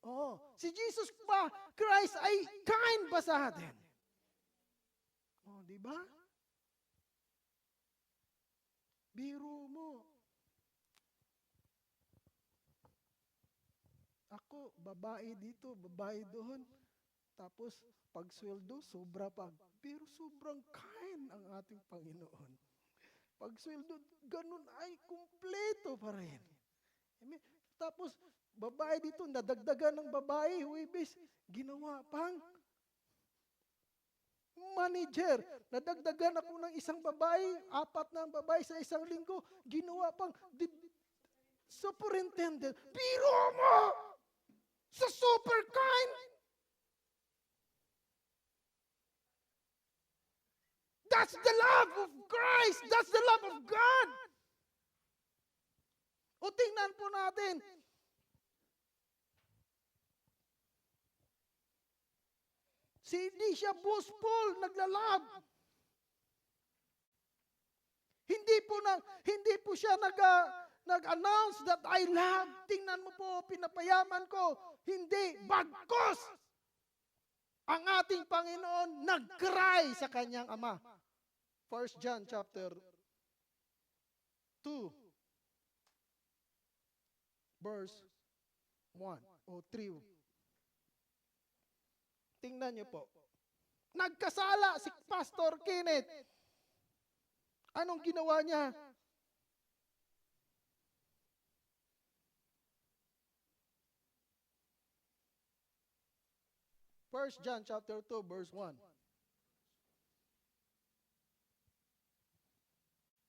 Oh, si Jesus ba, Christ ay kind ba sa atin? Oh, di ba? Biro mo. Ako, babae dito, babae doon. Tapos, pag sweldo, sobra pa. Pero sobrang kind ang ating Panginoon. Pag sweldo, ganun ay kumpleto pa rin. Amen. Tapos, babae dito, nadagdagan ng babae, huwibis, ginawa pang manager. Nadagdagan ako ng isang babae, 4 na ang babae sa isang linggo, ginawa pang superintendent. Biro mo! Sa super kind! That's the love of Christ! That's the love of God! O tingnan po natin, hindi siya boastful, naglalab. Hindi po siya nag-announce that I love. Tingnan mo po, pinapayaman ko. Hindi, bagkos. Ang ating Panginoon nag-cry sa kanyang Ama. 1 John chapter 2 verse 1 o 3. Tingnan niyo po. Nagkasala si Pastor Kenneth. Anong ginawa niya? First John chapter 2 verse 1.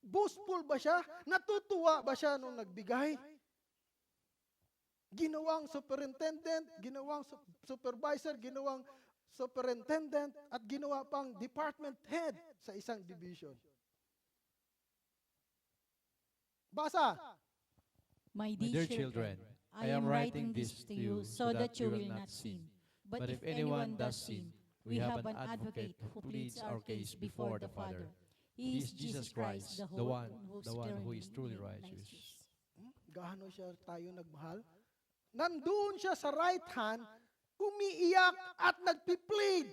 Boastful ba siya? Natutuwa ba siya nung nagbigay? Ginawang superintendent, ginawang supervisor, ginawang superintendent, at ginawa pang department head sa isang division. Basa! My My dear children, I am writing this to you so that you will not sin. But if anyone does sin, we have an advocate who pleads our case before the Father. He is Jesus Christ, the one who is truly righteous. Gaano siya tayo nagmahal? Nandun siya sa right hand, umiiyak at nagpi-plead.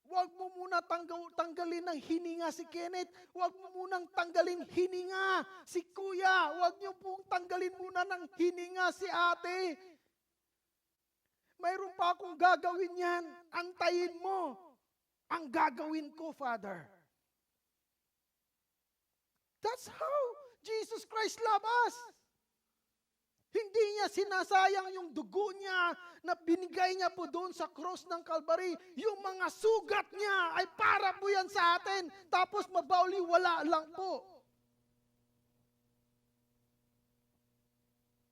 Huwag mo muna tanggalin ng hininga si Kenneth. Huwag mo munang tanggalin hininga si Kuya. Huwag niyo pong tanggalin muna ng hininga si ate. Mayroon pa akong gagawin yan. Antayin mo. Ang gagawin ko, Father. That's how Jesus Christ loves us. Hindi niya sinasayang yung dugo niya na binigay niya po doon sa cross ng Calvary. Yung mga sugat niya ay para po yan sa atin. Tapos mabauli, wala lang po.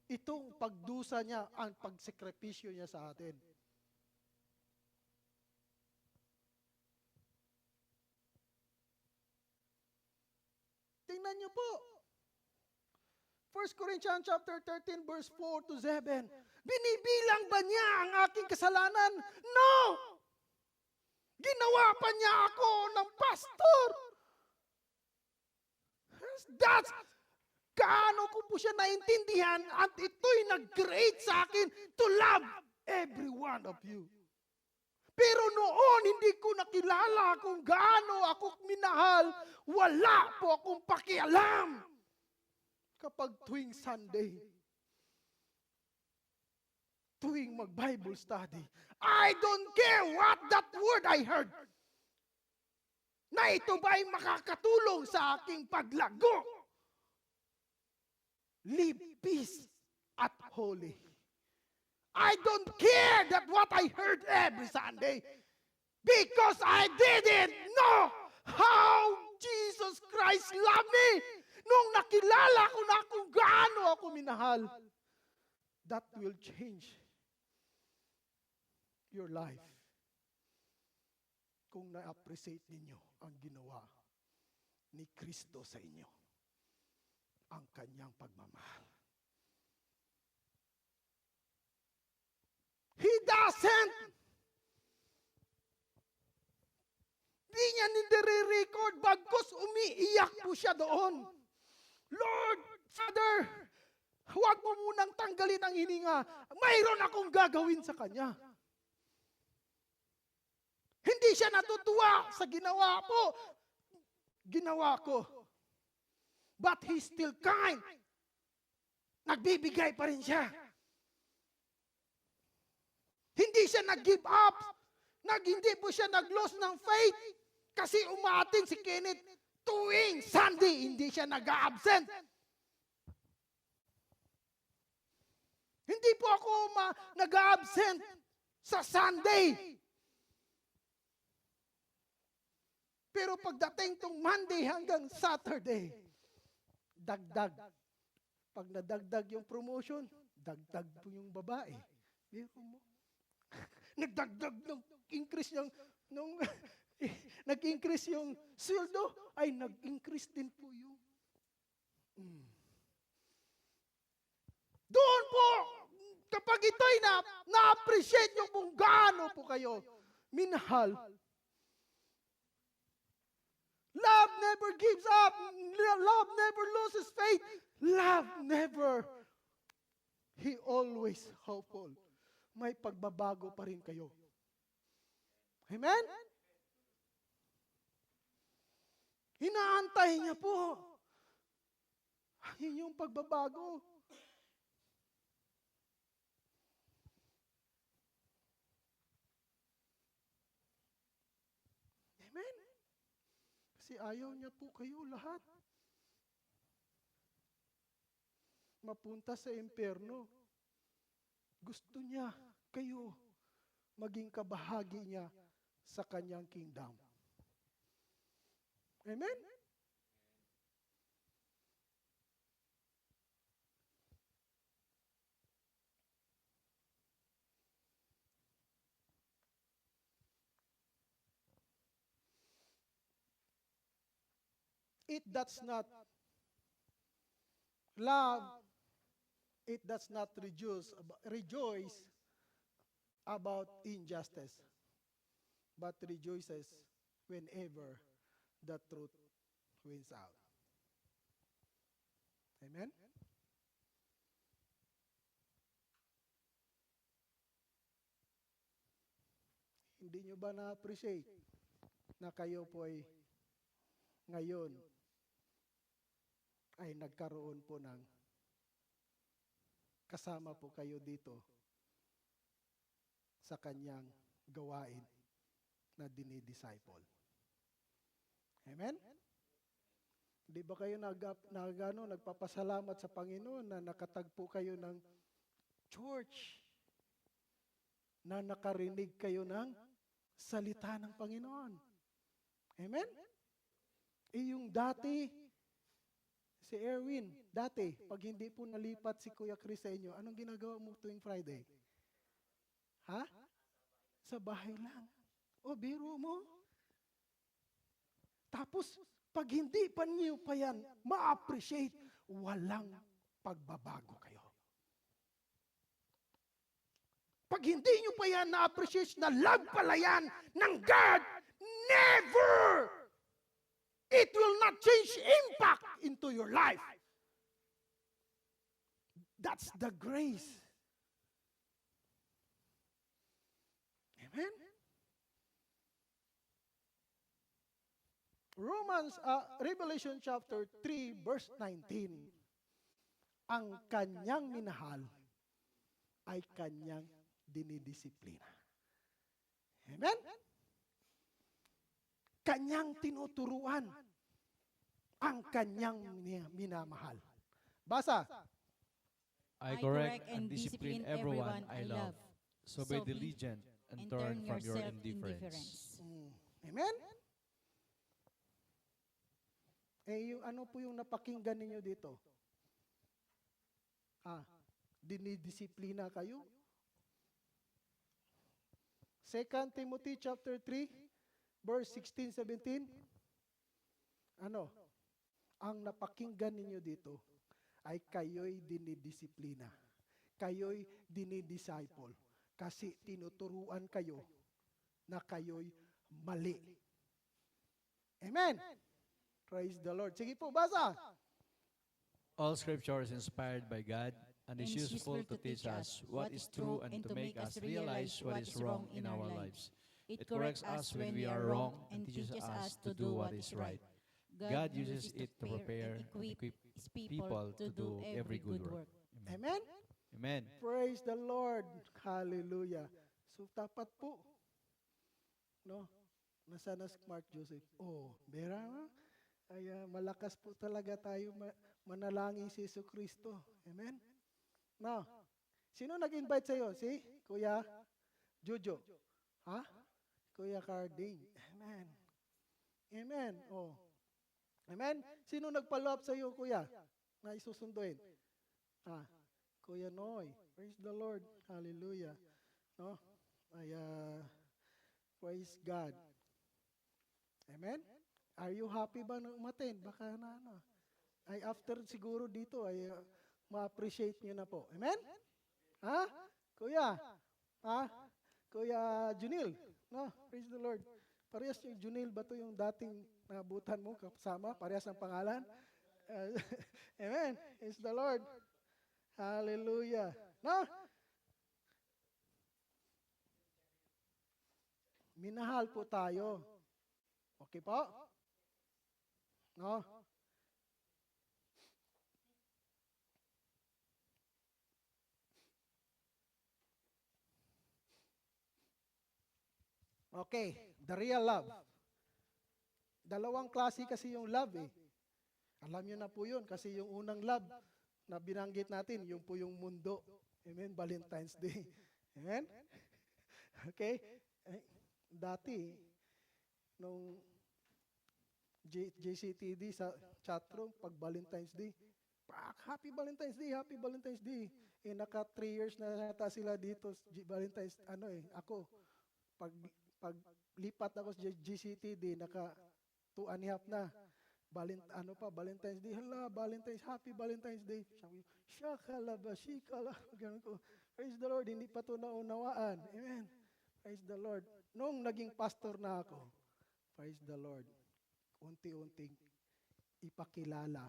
Itong pagdusa niya, ang pagsekrepisyo niya sa atin. Tingnan niyo po. 1 Corinthians chapter 13 verse 4 to 7. Binibilang ba niya ang aking kasalanan? No! Ginawa pa niya ako ng pastor. That's gaano ko po siya naintindihan at ito'y nag-create sa akin to love every one of you. Pero noon, hindi ko nakilala kung gaano ako minahal. Wala po akong pakialam. Kapag tuwing Sunday, tuwing mag-Bible study, I don't care what that word I heard. Na ito ba'y makakatulong sa aking paglago? Live peace at holy. I don't care that what I heard every Sunday because I didn't know how Jesus Christ loved me. Nung nakilala ko na kung gaano ako minahal, that will change your life. Kung na-appreciate ninyo ang ginawa ni Kristo sa inyo, ang kanyang pagmamahal. He doesn't. Di niya po siya doon. Lord, Father, huwag mo munang tanggalin ang hininga. Mayroon akong gagawin sa kanya. Hindi siya natutuwa sa ginawa ko. But he's still kind. Nagbibigay pa rin siya. Hindi siya nag-give up. Hindi po siya nag-lose ng faith. Kasi umating si Kenneth tuwing Sunday, hindi siya nag-absent. Hindi po ako nag-absent sa Sunday. Pero pagdating tong Monday hanggang Saturday, dagdag. Pag nadagdag yung promotion, dagdag po yung babae. Biro mo. Nagdagdag ng increase nung nag-increase yung sweldo, ay nag-increase din po yung doon po, kapag ito'y na-appreciate nyo kung gaano po kayo minahal. Love never gives up. Love never loses faith. Love never. He always hopeful. May pagbabago pa rin kayo. Amen? Inaantay niya po ang inyong pagbabago. Amen? Kasi ayaw niya po kayo lahat mapunta sa impyerno. Gusto niya kayo maging kabahagi niya sa kanyang kingdom. Amen? It does not love, it does not rejoice about injustice, but rejoices whenever the truth wins out. Amen? Hindi nyo ba na-appreciate na kayo po ay ngayon ay nagkaroon po ng kasama po kayo dito sa kanyang gawain na dinidisciple. Amen? Di ba kayo nagpapasalamat sa Panginoon na nakatagpo kayo ng church, na nakarinig kayo ng salita ng Panginoon? Amen? Yung dati, si Erwin, dati, pag hindi po nalipat si Kuya Chris sa inyo, anong ginagawa mo tuwing Friday? Ha? Sa bahay lang. O, biro mo. Tapos, pag hindi pa niyo pa yan ma-appreciate, walang pagbabago kayo. Pag hindi niyo pa yan na-appreciate na love pala yan ng God, never! It will not change impact into your life. That's the grace. Amen? Revelation chapter 3, verse 19. Ang kanyang minahal ay kanyang dinidisiplina. Amen? Kanyang tinuturuan ang kanyang minamahal. Basa. I correct and discipline everyone I love. So be diligent and turn from your indifference. Amen? Yung ano po yung napakinggan ninyo dito? Dinidisiplina kayo? 2 Timothy chapter 3, verse 16, 17. Ano? Ang napakinggan ninyo dito ay kayo'y dinidisiplina. Kayo'y dinidisciple. Kasi tinuturuan kayo na kayo'y mali. Amen? Praise the Lord. Sige po, basa. All scripture is inspired by God and is useful to teach us what is true and to make us realize what is wrong in our lives. It corrects us when we are wrong and teaches us to do what is right. God uses it to prepare and equip people to do every good work. Amen? Amen. Praise the Lord. Hallelujah. So, tapat po. No? Nasaan na si Mark Joseph? Oh, Bera, ay malakas po talaga tayo manalangin si Yesu Kristo. Amen? Now, sino nag-invite sa'yo? Si Kuya Jojo. Ha? Kuya Carding. Amen. Amen. Oh. Amen? Sino nagpa-love sa'yo, Kuya? Na isusunduin? Ah, Kuya Noy. Praise the Lord. Hallelujah. No? Ay, praise God. Amen? Are you happy ba na umaten? Baka na ano. Ay after siguro dito ay ma-appreciate niyo na po. Amen? Ha? Kuya? Ha? Kuya Junil? No? Praise the Lord. Parehas yung Junil ba to yung dating nabutan mo kasama? Parehas ang pangalan? Amen? Praise the Lord. Hallelujah. No? Minahal po tayo. Okay po? No? Okay, the real love. Dalawang klase kasi yung love eh. Alam niyo na po yun kasi yung unang love na binanggit natin, yung po yung mundo. Amen? Valentine's Day. Amen? Okay? Dati, nung JCTD sa chatroom, pag Valentine's Day, Happy Valentine's Day, Happy Valentine's Day. Eh, naka 3 years na nata sila dito, Valentine's, ako, pag lipat ako sa GCTD, naka 2.5 na. Valentine's Day. Hala, Happy Valentine's Day. Sabi ko, shakala ba, shikala. Ganun ko. Praise the Lord, hindi pa ito naunawaan. Amen. Praise the Lord. Nung naging pastor na ako, praise the Lord, unti-unting ipakilala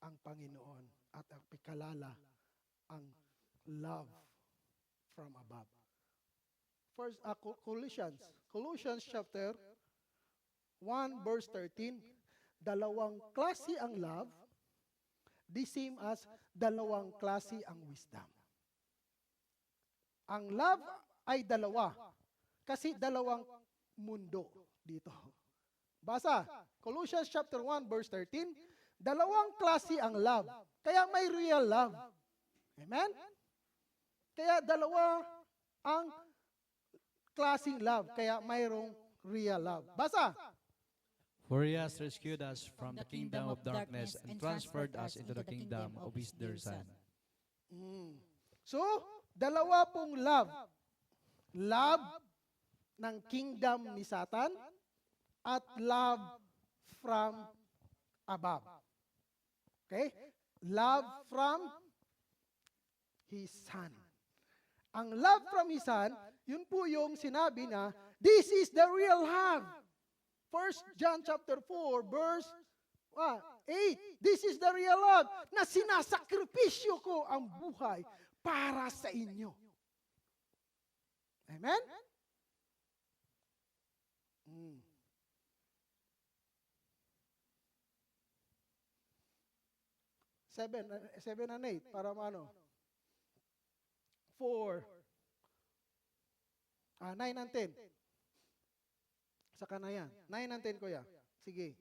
ang Panginoon at ipakilala ang love from above. First, Colossians chapter 1 verse 13, dalawang klase ang love, the same as dalawang klase ang wisdom. Ang love ay dalawa, kasi dalawang mundo dito. Basa, Colossians chapter 1 verse 13, dalawang klase ang love, kaya may real love. Amen? Kaya dalawa ang klaseng love, kaya mayroong real love. Basa, For he has rescued us from the kingdom of darkness and transferred us into the kingdom of his dear Son. So, dalawa pong love. Love ng kingdom ni Satan at love from above. Okay? Love from His Son. Ang love from His Son, yun po yung sinabi na, this is the real love. 1 John chapter 4, verse 8. This is the real love na sinasakripisyo ko ang buhay para sa inyo. Amen? Seven and 8, para ano? 4. 9 and 10. Saka na yan. 9 and 10, kuya. Sige.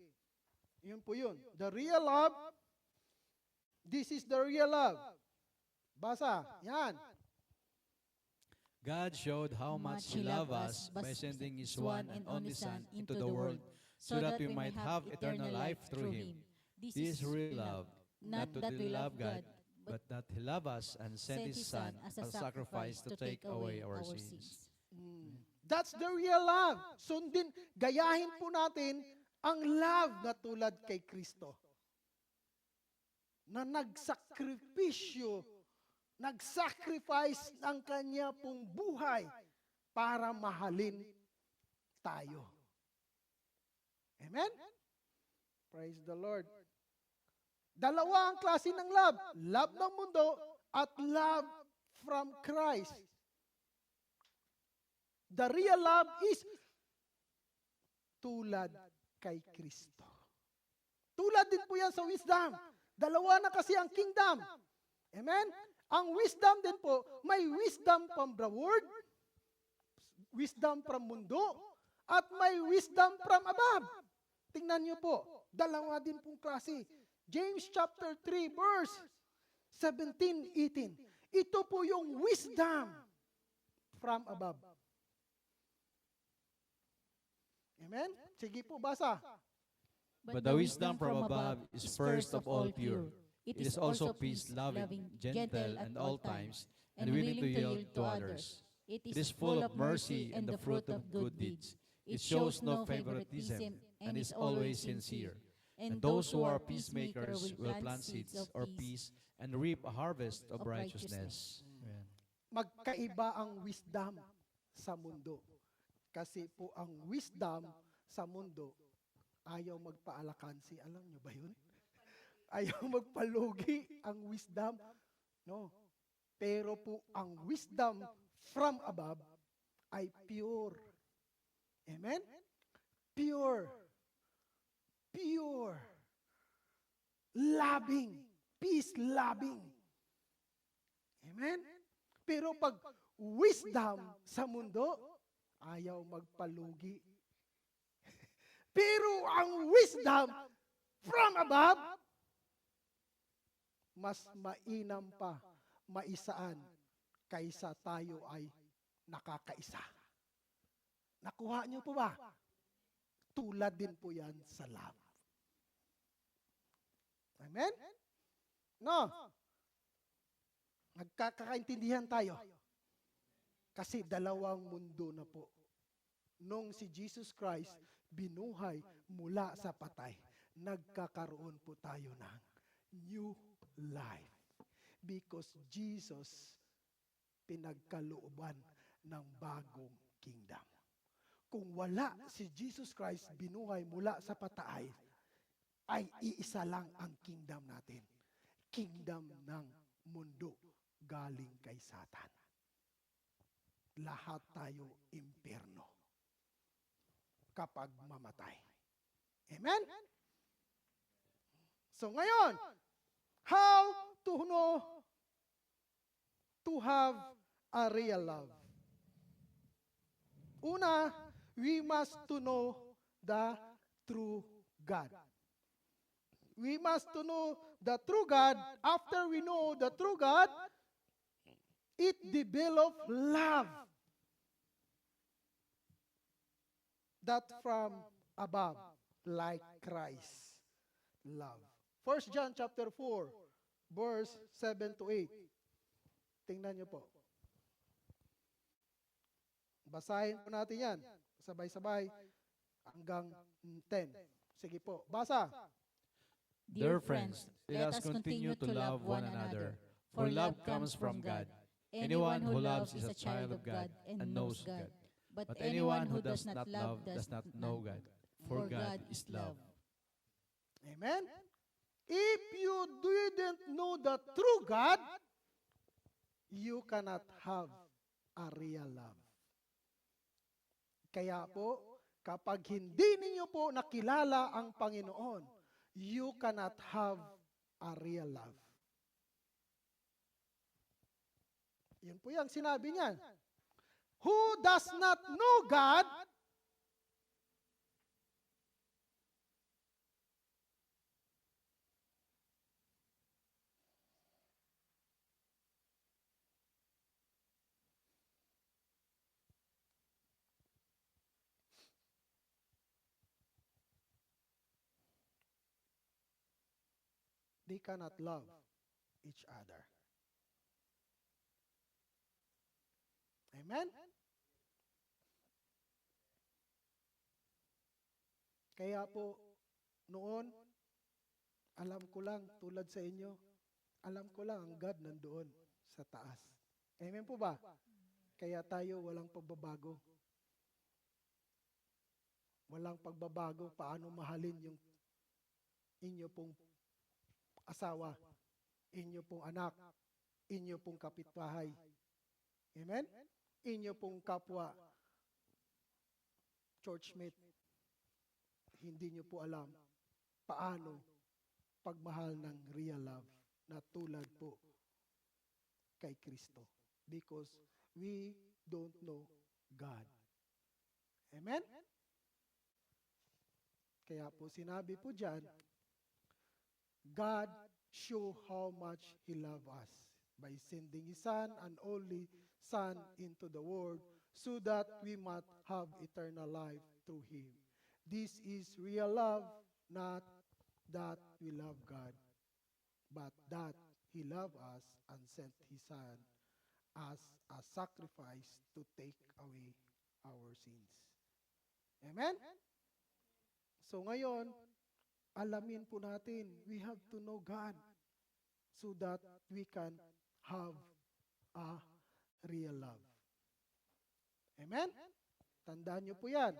Yun po yun. The real love, this is the real love. Basa. Yan. God showed how much He loved us by sending His one and only Son into the world so that we might have eternal life through Him. This is real love, not that we love God, but that He loved us and sent His Son as a sacrifice to take away our sins. That's the real love. Sundin, gayahin po natin ang love na tulad kay Kristo. Na nagsakripisyo, nagsacrifice ng kanya pong buhay para mahalin tayo. Amen? Praise the Lord. Dalawa ang klase ng love. Love ng mundo at love from Christ. The real love is tulad kay Kristo. Tulad din po yan sa wisdom. Dalawa na kasi ang kingdom. Amen? Ang wisdom din po, may wisdom from the word, wisdom from mundo, at may wisdom from above. Tingnan niyo po, dalawa din pong klase. James chapter 3 verse 17, 18. Ito po yung wisdom from above. Amen? Sige po, basa. But the wisdom from above is first of all pure. It is also peace-loving, gentle at all times, and willing to yield to others. It is full of mercy and the fruit of good deeds. It shows no favoritism and is always sincere. And those who are peacemakers will plant seeds of peace and reap a harvest of righteousness. Amen. Magkaiba ang wisdom sa mundo. Kasi po ang wisdom sa mundo, ayaw magpaalakansi. Alam nyo ba yun? Ayaw magpalugi ang wisdom. No. Pero po ang wisdom from above ay pure. Amen? Pure. Pure. Loving. Peace-loving. Amen? Pero pag wisdom sa mundo, ayaw magpalugi. Pero ang wisdom from above, mas mainam pa, maisaan, kaysa tayo ay nakakaisa. Nakuha niyo po ba? Tulad din po yan sa love. Amen? No? Nagkakaintindihan tayo. Kasi dalawang mundo na po. Nung si Jesus Christ binuhay mula sa patay, nagkakaroon po tayo ng new life. Because Jesus pinagkalooban ng bagong kingdom. Kung wala si Jesus Christ binuhay mula sa patay, ay iisa lang ang kingdom natin. Kingdom ng mundo galing kay Satan. Lahat tayo impyerno kapag mamatay. Amen? So ngayon, how to know to have a real love? Una, we must to know the true God. We must to know the true God. After we know the true God, it develop love that from above, like Christ love. 1 John chapter 4, verse 7 to 8. Tingnan niyo po. Basahin po natin yan. Sabay-sabay hanggang 10. Sige po, basa. Dear friends, let us continue to love one another, for love comes from God. Anyone who loves is a child of God and knows God. But anyone who does not love does not know God, for God is love. Amen? If you didn't know the true God, you cannot have a real love. Kaya po, kapag hindi ninyo po nakilala ang Panginoon, you cannot have a real love. Yun po yung sinabi niya. Who does not know God, they cannot love each other. Amen? Kaya po, noon, alam ko lang, tulad sa inyo, alam ko lang ang God nandoon sa taas. Amen po ba? Kaya tayo walang pagbabago. Walang pagbabago, paano mahalin yung inyo pong asawa, inyo pong anak, inyo pong kapitbahay. Amen? Inyo pong kapwa churchmate. Hindi nyo po alam paano pagmahal ng real love na tulad po kay Kristo. Because we don't know God. Amen? Kaya po sinabi po dyan, God show how much He loved us by sending His Son and only Son into the world so that we might have eternal life through Him. This is real love, not that we love God, but that He loved us and sent His Son as a sacrifice to take away our sins. Amen? So ngayon, alamin po natin, we have to know God so that we can have a real love. Amen? Tandaan niyo po yan.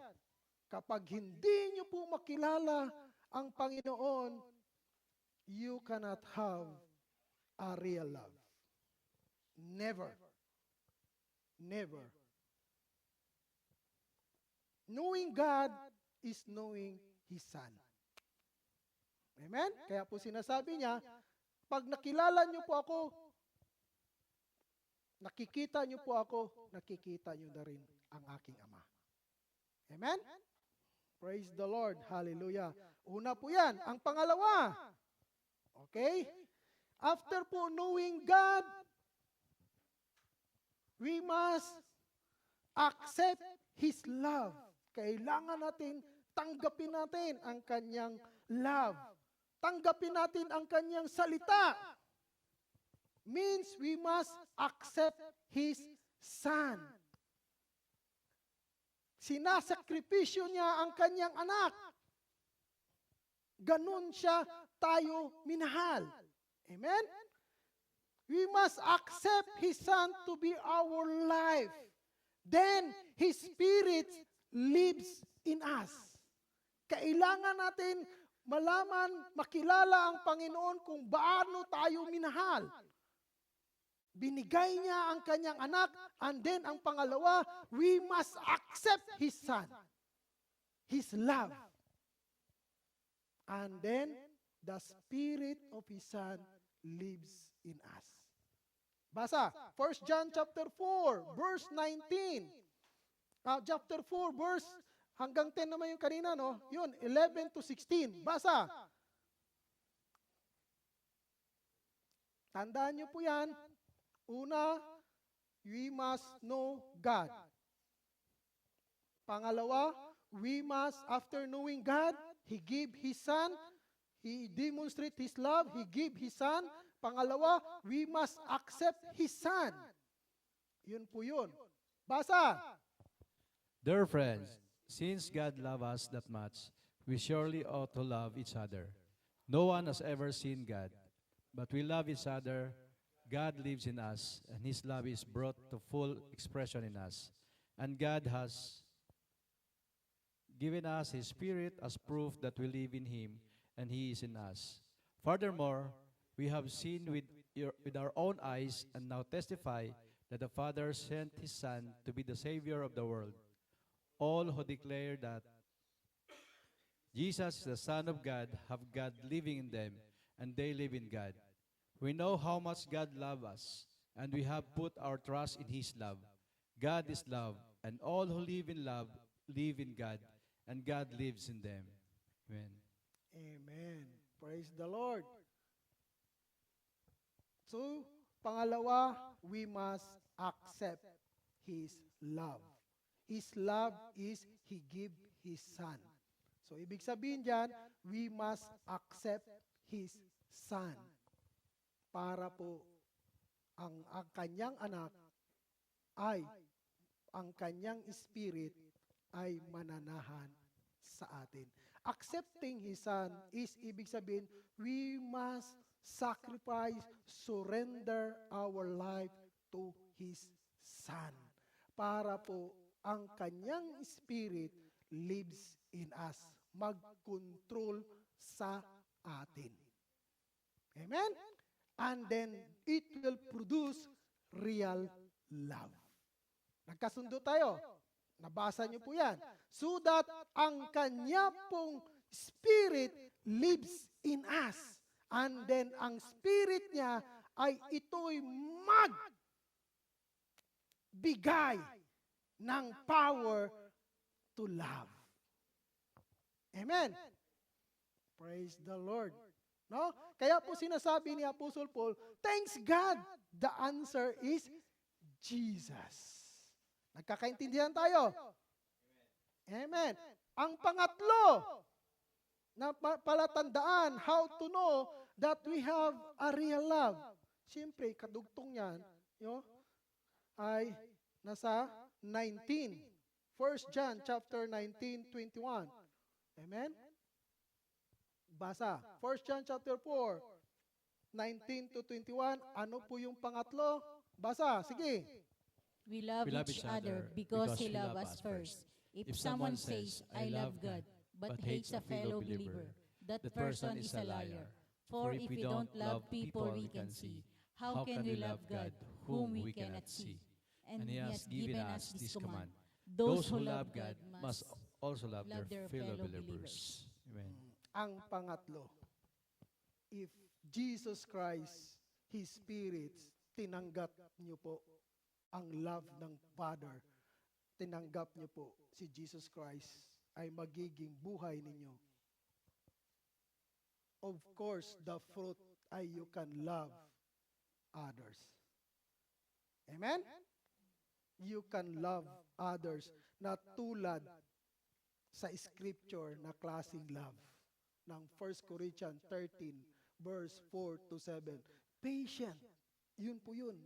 Kapag hindi niyo po makilala ang Panginoon, you cannot have a real love. Never. Never. Knowing God is knowing His Son. Amen? Kaya po sinasabi niya, pag nakilala niyo po ako, nakikita niyo po ako, nakikita niyo na rin ang aking Ama. Amen? Praise the Lord. Hallelujah. Una po yan. Ang pangalawa, okay? After po knowing God, we must accept His love. Kailangan natin tanggapin natin ang kanyang love. Tanggapin natin ang kanyang salita. Means we must accept His Son. Sinasakripisyo niya ang kanyang anak. Ganun siya tayo minahal. Amen? We must accept His Son to be our life. Then, His Spirit lives in us. Kailangan natin malaman, makilala ang Panginoon kung paano tayo minahal. Binigay niya ang kanyang anak, and then ang pangalawa, we must accept His Son, His love. And then, the Spirit of His Son lives in us. Basa, 1 John chapter 4, verse 19. Chapter 4, verse hanggang 10 naman yung kanina, no? Yun, 11 to 16. Basa. Tandaan niyo po yan. Una, we must know God. Pangalawa, we must, after knowing God, He gave His Son, He demonstrate His love, He gave His Son. Pangalawa, we must accept His Son. Yun po yun. Basa. Dear friends, since God loved us that much, we surely ought to love each other. No one has ever seen God, but we love each other. God lives in us, and His love is brought to full expression in us. And God has given us His Spirit as proof that we live in Him, and He is in us. Furthermore, we have seen with our own eyes and now testify that the Father sent His Son to be the Savior of the world. All who declare that Jesus is the Son of God have God living in them, and they live in God. We know how much God loves us, and we have put our trust in His love. God is love, and all who live in love live in God, and God lives in them. Amen. Amen. Praise the Lord. So, pangalawa, we must accept His love. His love is He gave His Son. So, ibig sabihin dyan, we must accept His Son para po ang kanyang anak ay, ang kanyang spirit ay mananahan sa atin. Accepting His Son is ibig sabihin, we must sacrifice, surrender our life to His Son. Para po ang kanyang spirit lives in us. Mag-control sa atin. Amen? And then, it will produce real love. Nagkasundo tayo. Nabasa niyo po yan. So that ang kanya pong Spirit lives in us. And then, ang Spirit niya ay ito'y magbigay ng power to love. Amen. Praise the Lord. No? Kaya po sinasabi ni Apostle Paul, thanks God, the answer is Jesus. Nagkakaintindihan tayo? Amen. Ang pangatlo na palatandaan, how to know that we have a real love. Siyempre, kadugtong yan, ay nasa 19. 1 John chapter 19, 21. Amen? Basa. 1 John chapter 4, 19 to 21. Ano po yung pangatlo? Basa. Sige. We love each other because He loved us first. If someone says, I love God, but hates a fellow believer, that person is a liar. For if we don't love people we can see, how can we love God whom we cannot see? And He has given us this command. Those who love God must also love love their their fellow fellow believers. Amen. Ang pangatlo, if Jesus Christ, His Spirit, tinanggap niyo po ang love ng Father, tinanggap niyo po si Jesus Christ, ay magiging buhay ninyo. Of course, the fruit ay you can love others. Amen? You can love others na tulad sa scripture na klaseng love ng 1 Corinthians 13 verse 4 to 7. Patient. Yun po yun.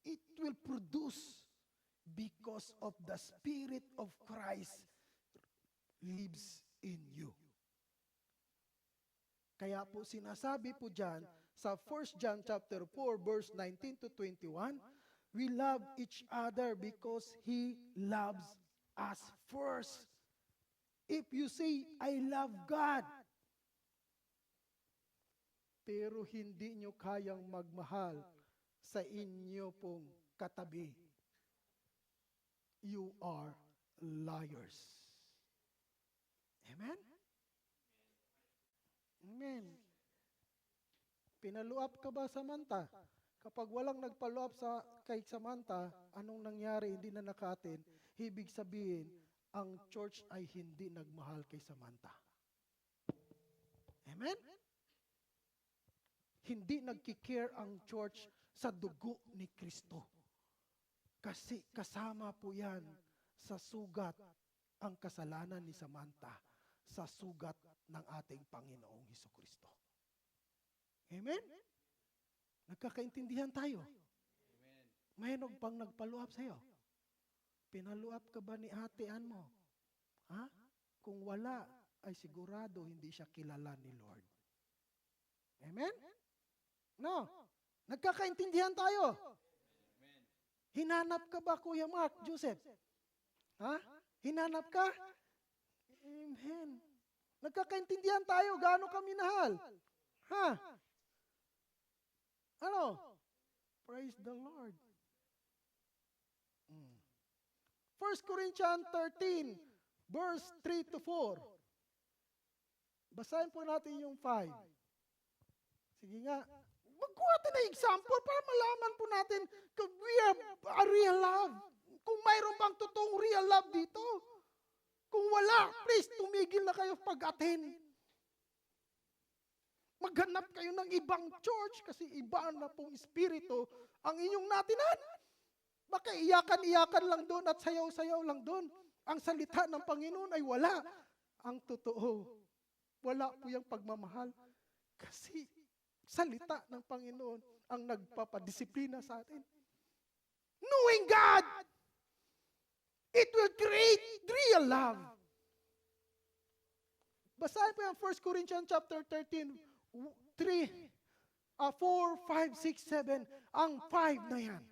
It will produce because of the Spirit of Christ lives in you. Kaya po sinasabi po dyan sa 1 John chapter 4 verse 19 to 21, we love each other because He loves us first. If you say, I love God, pero hindi nyo kayang magmahal sa inyo pong katabi, you are liars. Amen? Amen. Pinaluap ka ba, Samantha? Kapag walang nagpaluap kay Samantha, anong nangyari? Hindi na nakatin. Ibig sabihin, ang church ay hindi nagmahal kay Samantha. Amen? Hindi nagkikare ang church sa dugo ni Kristo. Kasi kasama po yan sa sugat ang kasalanan ni Samantha, sa sugat ng ating Panginoong Hesukristo. Amen? Nagkakaintindihan tayo. Mayroon pang nagpaluap sa'yo. Pinaluap ka ba ni atean mo? Ha? Kung wala, ay sigurado hindi siya kilala ni Lord. Amen? No. Nagkakaintindihan tayo. Hinanap ka ba, Kuya Mark, Joseph? Ha? Hinanap ka? Amen. Nagkakaintindihan tayo, gaano kami nahal? Ha? Ano? Praise the Lord. 1 Corinthians 13, verse 3 to 4. Basahin po natin yung 5. Sige nga. Magkuha tayo ng example para malaman po natin kung we have a real love. Kung mayroon bang totoong real love dito. Kung wala, please, tumigil na kayo pag-attend. Maghanap kayo ng ibang church kasi iba na pong espiritu ang inyong natinan. Baka iyakan-iyakan lang doon at sayaw-sayaw lang doon. Ang salita ng Panginoon ay wala. Ang totoo, wala po yung pagmamahal. Kasi salita ng Panginoon ang nagpapadisiplina sa atin. Knowing God, it will create real love. Basahin po yung 1 Corinthians chapter 13, 4, 5, 6, 7. Ang 5 na yan.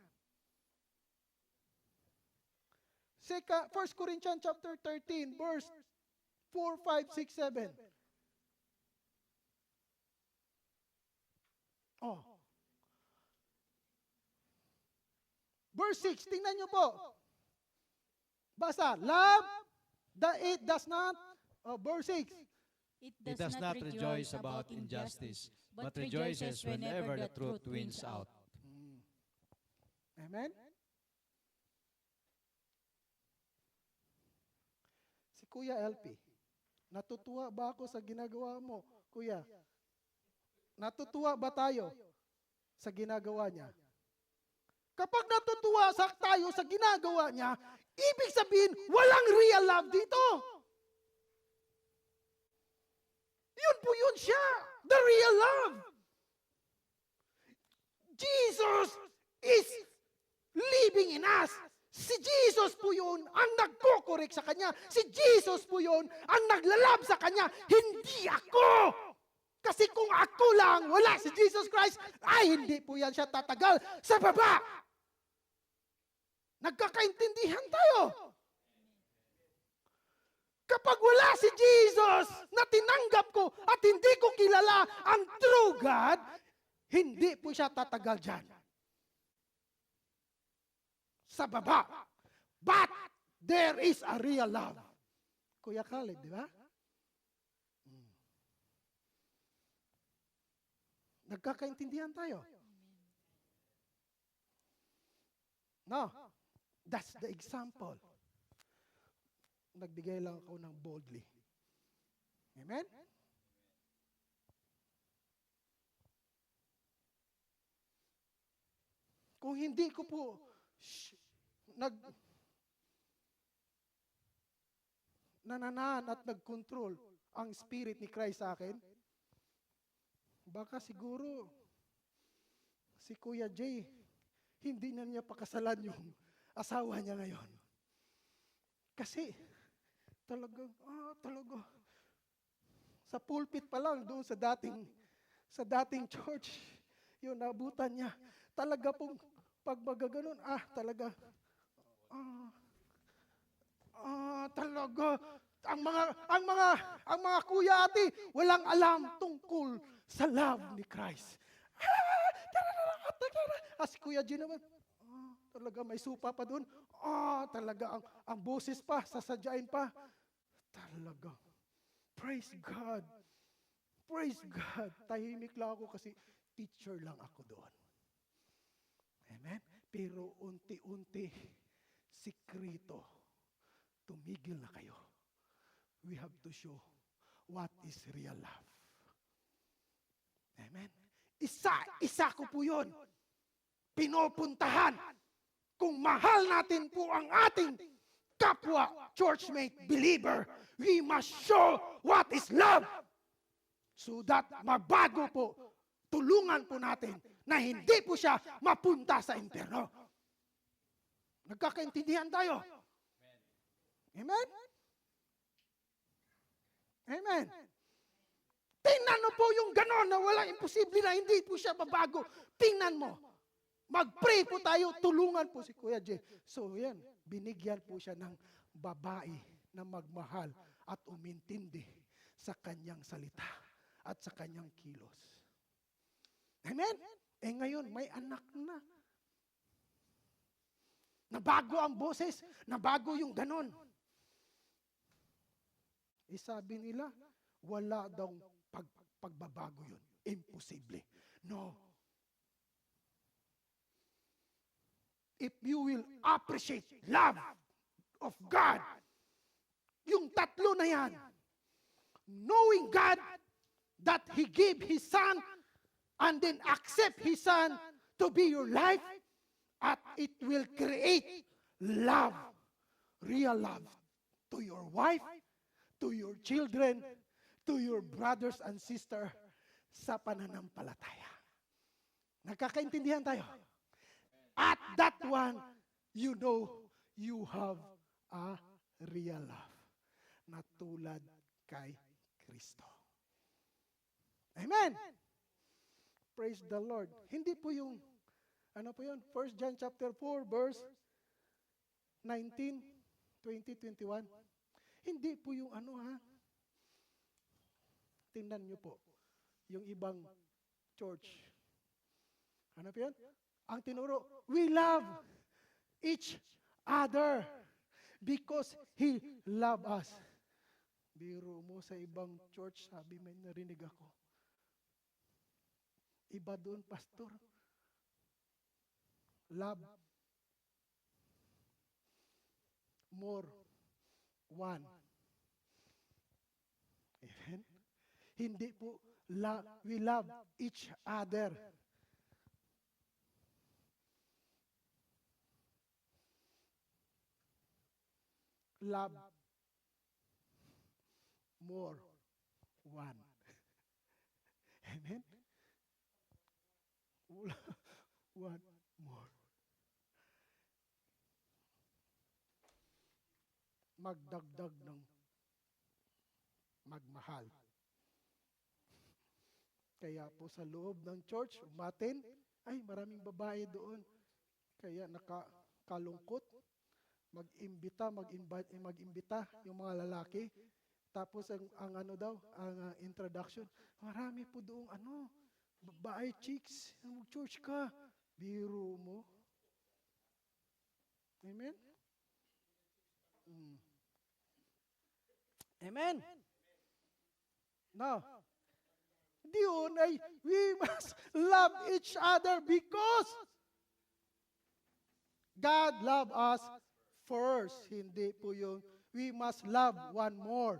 1 Corinthians chapter 13, verse 4, 5, 6, 7. Oh. Verse 6, tingnan nyo po. Basa, love, it does not, verse 6, It does not rejoice about injustice, but rejoices whenever the truth wins out. Amen? Si Kuya LP, natutuwa ba ako sa ginagawa mo? Kuya, natutuwa ba tayo sa ginagawa niya? Kapag natutuwa tayo sa ginagawa niya, ibig sabihin, walang real love dito. Yun po yun siya. The real love. Jesus is living in us. Si Jesus po yun ang nagko-correct sa Kanya. Si Jesus po yun ang naglalab sa Kanya. Hindi ako. Kasi kung ako lang, wala si Jesus Christ, ay hindi po yan siya tatagal sa baba. Nagkakaintindihan tayo. Kapag wala si Jesus na tinanggap ko at hindi ko kilala ang true God, hindi po siya tatagal dyan. Sa baba. But there is a real love. Kuya Khaled, di ba? Nagkakaintindihan tayo. No, that's the example. Nagbigay lang ako ng boldly. Amen? Kung hindi ko po nananahan at nag-control ang spirit ni Christ sa akin, baka siguro si Kuya Jay, hindi na niya pakasalan yung asawa niya ngayon. Kasi, talaga, sa pulpit pa lang doon sa dating church, yun, nabutan niya. Talaga pong, pag magaganon, talaga, talaga, ang mga kuya ate, walang alam tungkol sa love ni Christ. Si Kuya G naman, talaga may supa pa doon. Talaga ang boses pa, sasadyain pa. Talaga. Praise God. Praise God. Tahimik lang ako kasi teacher lang ako doon. Amen? Pero unti-unti, sikrito, tumigil na kayo. We have to show what is real love. Amen? Isa ko po yun. Pinupuntahan. Kung mahal natin po ang ating kapwa churchmate believer, we must show what is love. So that mabago po, tulungan po natin na hindi po siya mapunta sa impyerno. Nagkakaintindihan tayo? Amen? Amen. Tingnan mo po yung ganon na walang imposible na hindi po siya mabago. Tingnan mo. Mag-pray po tayo, tulungan po si Kuya J. So yan, binigyan po siya ng babae na magmahal at umintindi sa kanyang salita at sa kanyang kilos. Amen? Ngayon, may anak na. Nabago ang boses, nabago yung ganon. Sabi nila, wala daw pagbabago yun. Imposible. No. If you will appreciate love of God, yung tatlo na yan, knowing God that He gave His Son and then accept His Son to be your life, at it will create love, real love to your wife, to your children, to your brothers and sisters sa pananampalataya. Nagkakaintindihan tayo? At that one, you know you have a real love na tulad kay Kristo. Amen! Praise the Lord. Hindi po yung, ano po yun? 1 John chapter 4, verse 19, 20, 21. Hindi po yung ano ha. Tingnan nyo po. Yung ibang church, Ano po yun? Ang tinuro, we love each other because He loved us. Biro mo sa ibang church, sabi may narinig ako. Iba doon, pastor. Love more one. Amen? Hindi po, we love each other. Love more one. Amen? One more. Magdagdag ng magmahal. Kaya po sa loob ng church, umatin, ay maraming babae doon. Kaya nakakalungkot, mag-imbita yung mga lalaki. Tapos ang ano daw, ang introduction, marami po doong babae chicks, mag-church ka. Biro mo. Amen? Amen? Now, yun ay we must love each other because God loved us first. Hindi po yung we must love one more.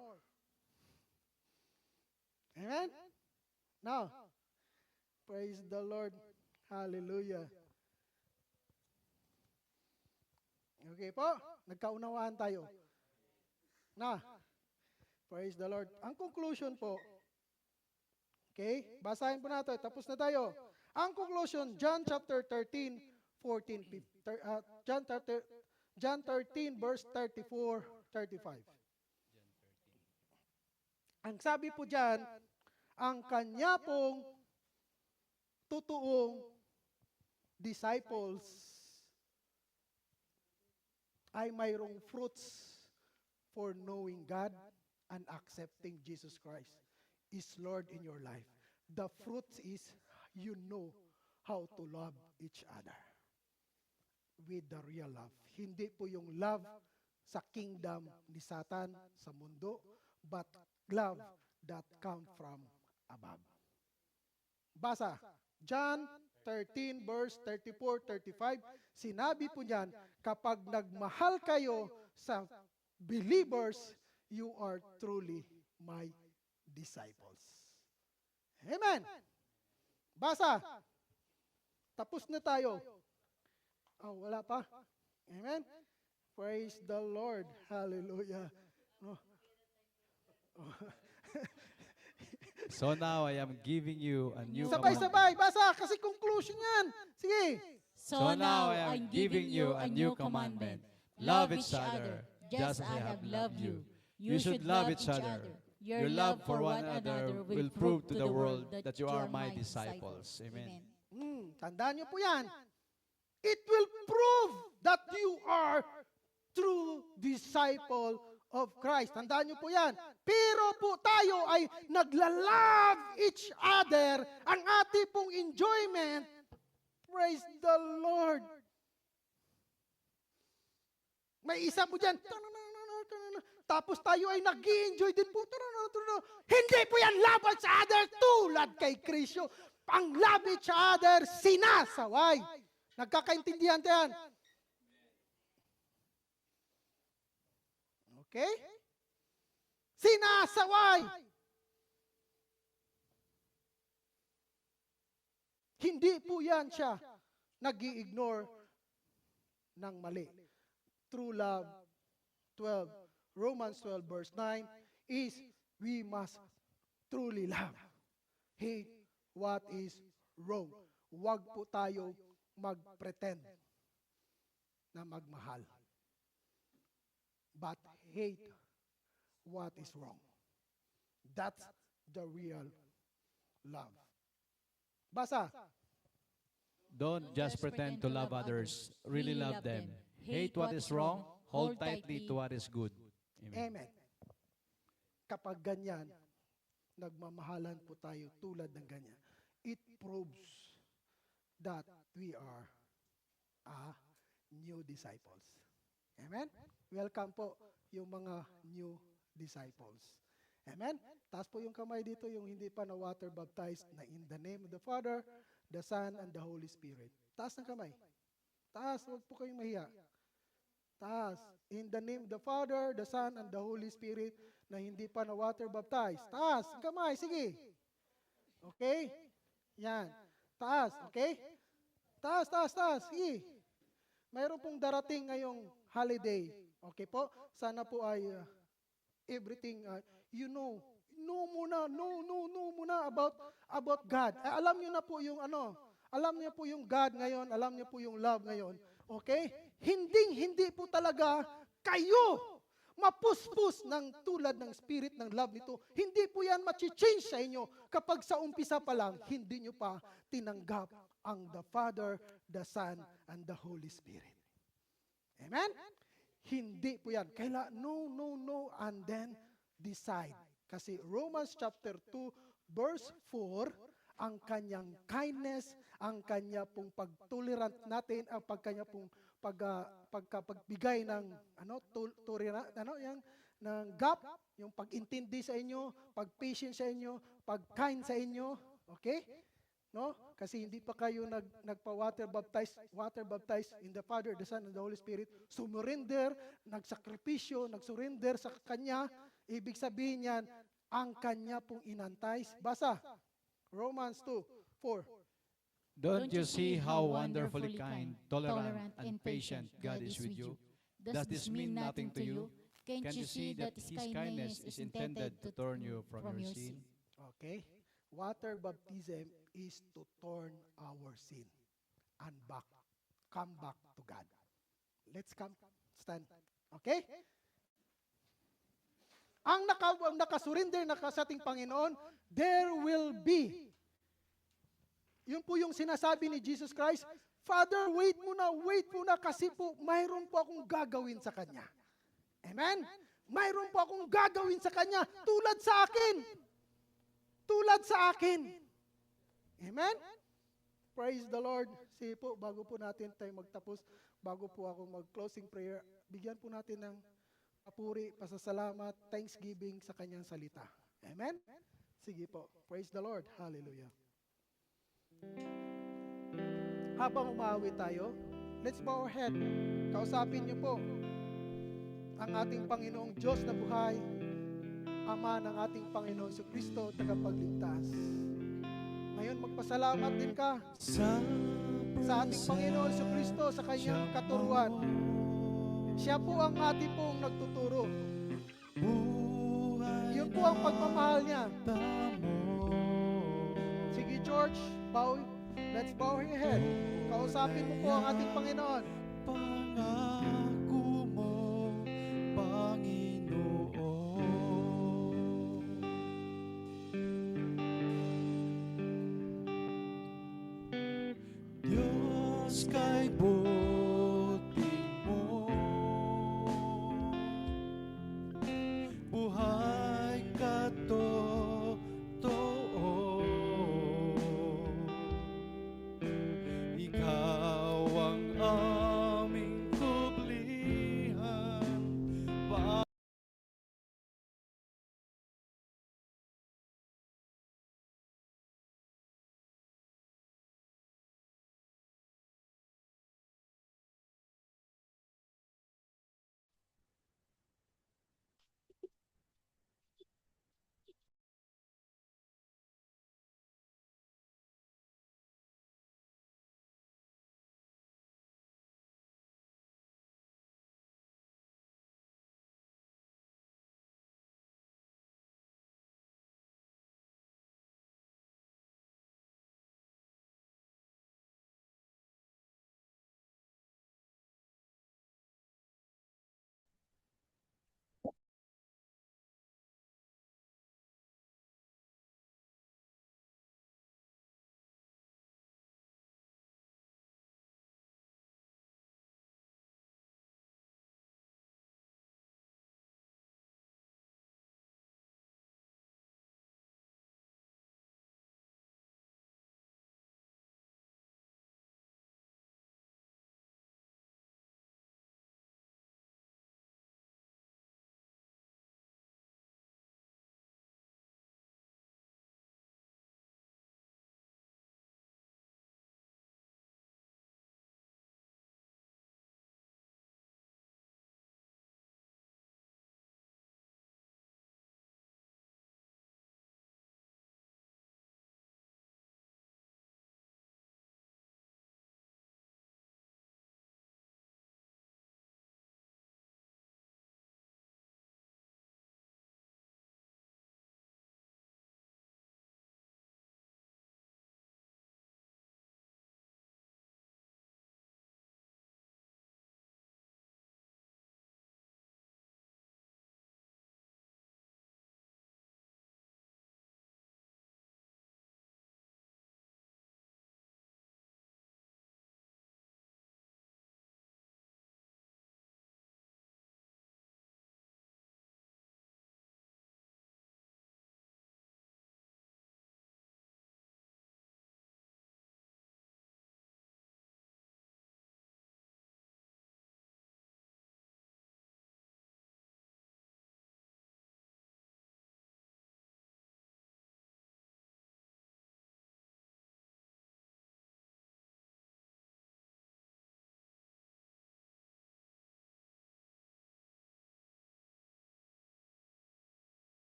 Amen? Now, praise the Lord. Hallelujah. Okay po, nagkaunawaan tayo. Na, praise the Lord. Ang conclusion po, okay, basahin po natin, tapos na tayo. Ang conclusion, John chapter 13, 14, John 13, verse 34, 35. Ang sabi po dyan, ang kanya pong totoong disciples ay mayroong fruits for knowing God and accepting Jesus Christ is Lord in your life. The fruit is you know how to love each other with the real love. Hindi po yung love sa kingdom ni Satan, sa mundo, but love that come from above. Basa, John 13 verse 34, 35, sinabi po niyan, kapag nagmahal kayo sa believers, you are truly my disciples. Amen. Basa. Tapos na tayo. Oh, wala pa. Amen. Praise the Lord. Hallelujah. Oh. Oh. So now I am giving you a new Sabay-sabay, basa kasi conclusion yan. Sige. So now I'm giving you a new commandment. Love each other, just as I have loved you. You should love each other. Your love for one another will prove to the world that you are my disciples. Amen. Tandaan niyo po yan. It will prove that you are true disciple of Christ. Tandaan niyo po yan. Pero po tayo ay nagla-love each other. Ang ating pong enjoyment, praise the Lord. May isa po dyan, tapos tayo ay nag-i-enjoy din po. Hindi po yan love each other tulad kay Kristo. Ang love each other, sinasaway. Nagkakaintindihan tayo yan. Okay? Sinasaway. Hindi po yan siya nag-i-ignore ng mali. True love, 12, Romans 12 verse 9, is we must truly love. Hate what is wrong. Huwag po tayo mag-pretend na magmahal. But hate what is wrong. That's the real love. Basa. Don't just pretend to love others, really love them. Hate what is wrong, hold tightly to what is good. Amen. Amen. Kapag ganyan, nagmamahalan po tayo tulad ng ganyan, it proves that we are a new disciples. Amen? Welcome po yung mga new disciples. Amen? Taas po yung kamay dito, yung hindi pa na water baptized na in the name of the Father, the Son, and the Holy Spirit. Taas ng kamay. Taas, huwag po kayong mahiya. Taas. In the name of the Father, the Son, and the Holy Spirit na hindi pa na water baptized. Taas, ang kamay, sige. Okay? Yan. Taas, okay? Taas, taas, taas. Sige. Mayroon pong darating ngayong holiday. Okay po? Sana po ay everything, you know muna about God. Alam niyo na po yung alam niyo po yung God ngayon, alam niyo po yung love ngayon. Okay? Hindi po talaga kayo mapuspos ng tulad ng spirit ng love nito. Hindi po yan machi-change sa inyo kapag sa umpisa pa lang, hindi nyo pa tinanggap ang the Father, the Son, and the Holy Spirit. Amen? Hindi po yan. No, and then decide. Kasi Romans chapter 2, verse 4, ang kanyang kindness, ang kanya pong pagtolerant natin, ang kanya pong pagpagbigay ng ng gap, yung pag-intindi sa inyo, pag-patient sa inyo, pag-kind sa inyo, okay? No? Kasi hindi pa kayo water baptized in the Father, the Son, and the Holy Spirit. Sumurrender, nagsakripisyo, nagsurrender sa Kanya. Ibig sabihin yan, ang Kanya pong inantay. Basa, Romans 2:4. Don't you see how wonderfully kind, tolerant, and patient God is with you? Does this mean nothing to you? Can't you see that His kindness is intended to turn you from your sin? Okay? Water baptism is to turn our sin and come back to God. Let's stand. Okay? Ang nakasurrender na sa ating Panginoon, there will be. Yun po yung sinasabi ni Jesus Christ, Father, wait muna kasi po mayroon po akong gagawin sa Kanya. Amen? Mayroon po akong gagawin sa Kanya tulad sa akin. Tulad sa akin. Amen? Praise the Lord. Sige po, bago po natin tayo magtapos, bago po ako mag-closing prayer, bigyan po natin ng papuri, pasasalamat, thanksgiving sa Kanyang salita. Amen? Sige po. Praise the Lord. Hallelujah. Habang umawi tayo, let's bow our head. Kausapin niyo po ang ating Panginoong Diyos na buhay, Ama ng ating Panginoon si Kristo, tagapagligtas. Ngayon, magpasalamat din ka sa ating Panginoon si Kristo sa kanyang katuruan. Siya po ang ating pong nagtuturo. Yun po ang pagmamahal niya. Sige, George, let's bow your head. Kausapin mo po ang ating Panginoon. Pangako mo, Panginoon. Diyos kay buti mo, buhay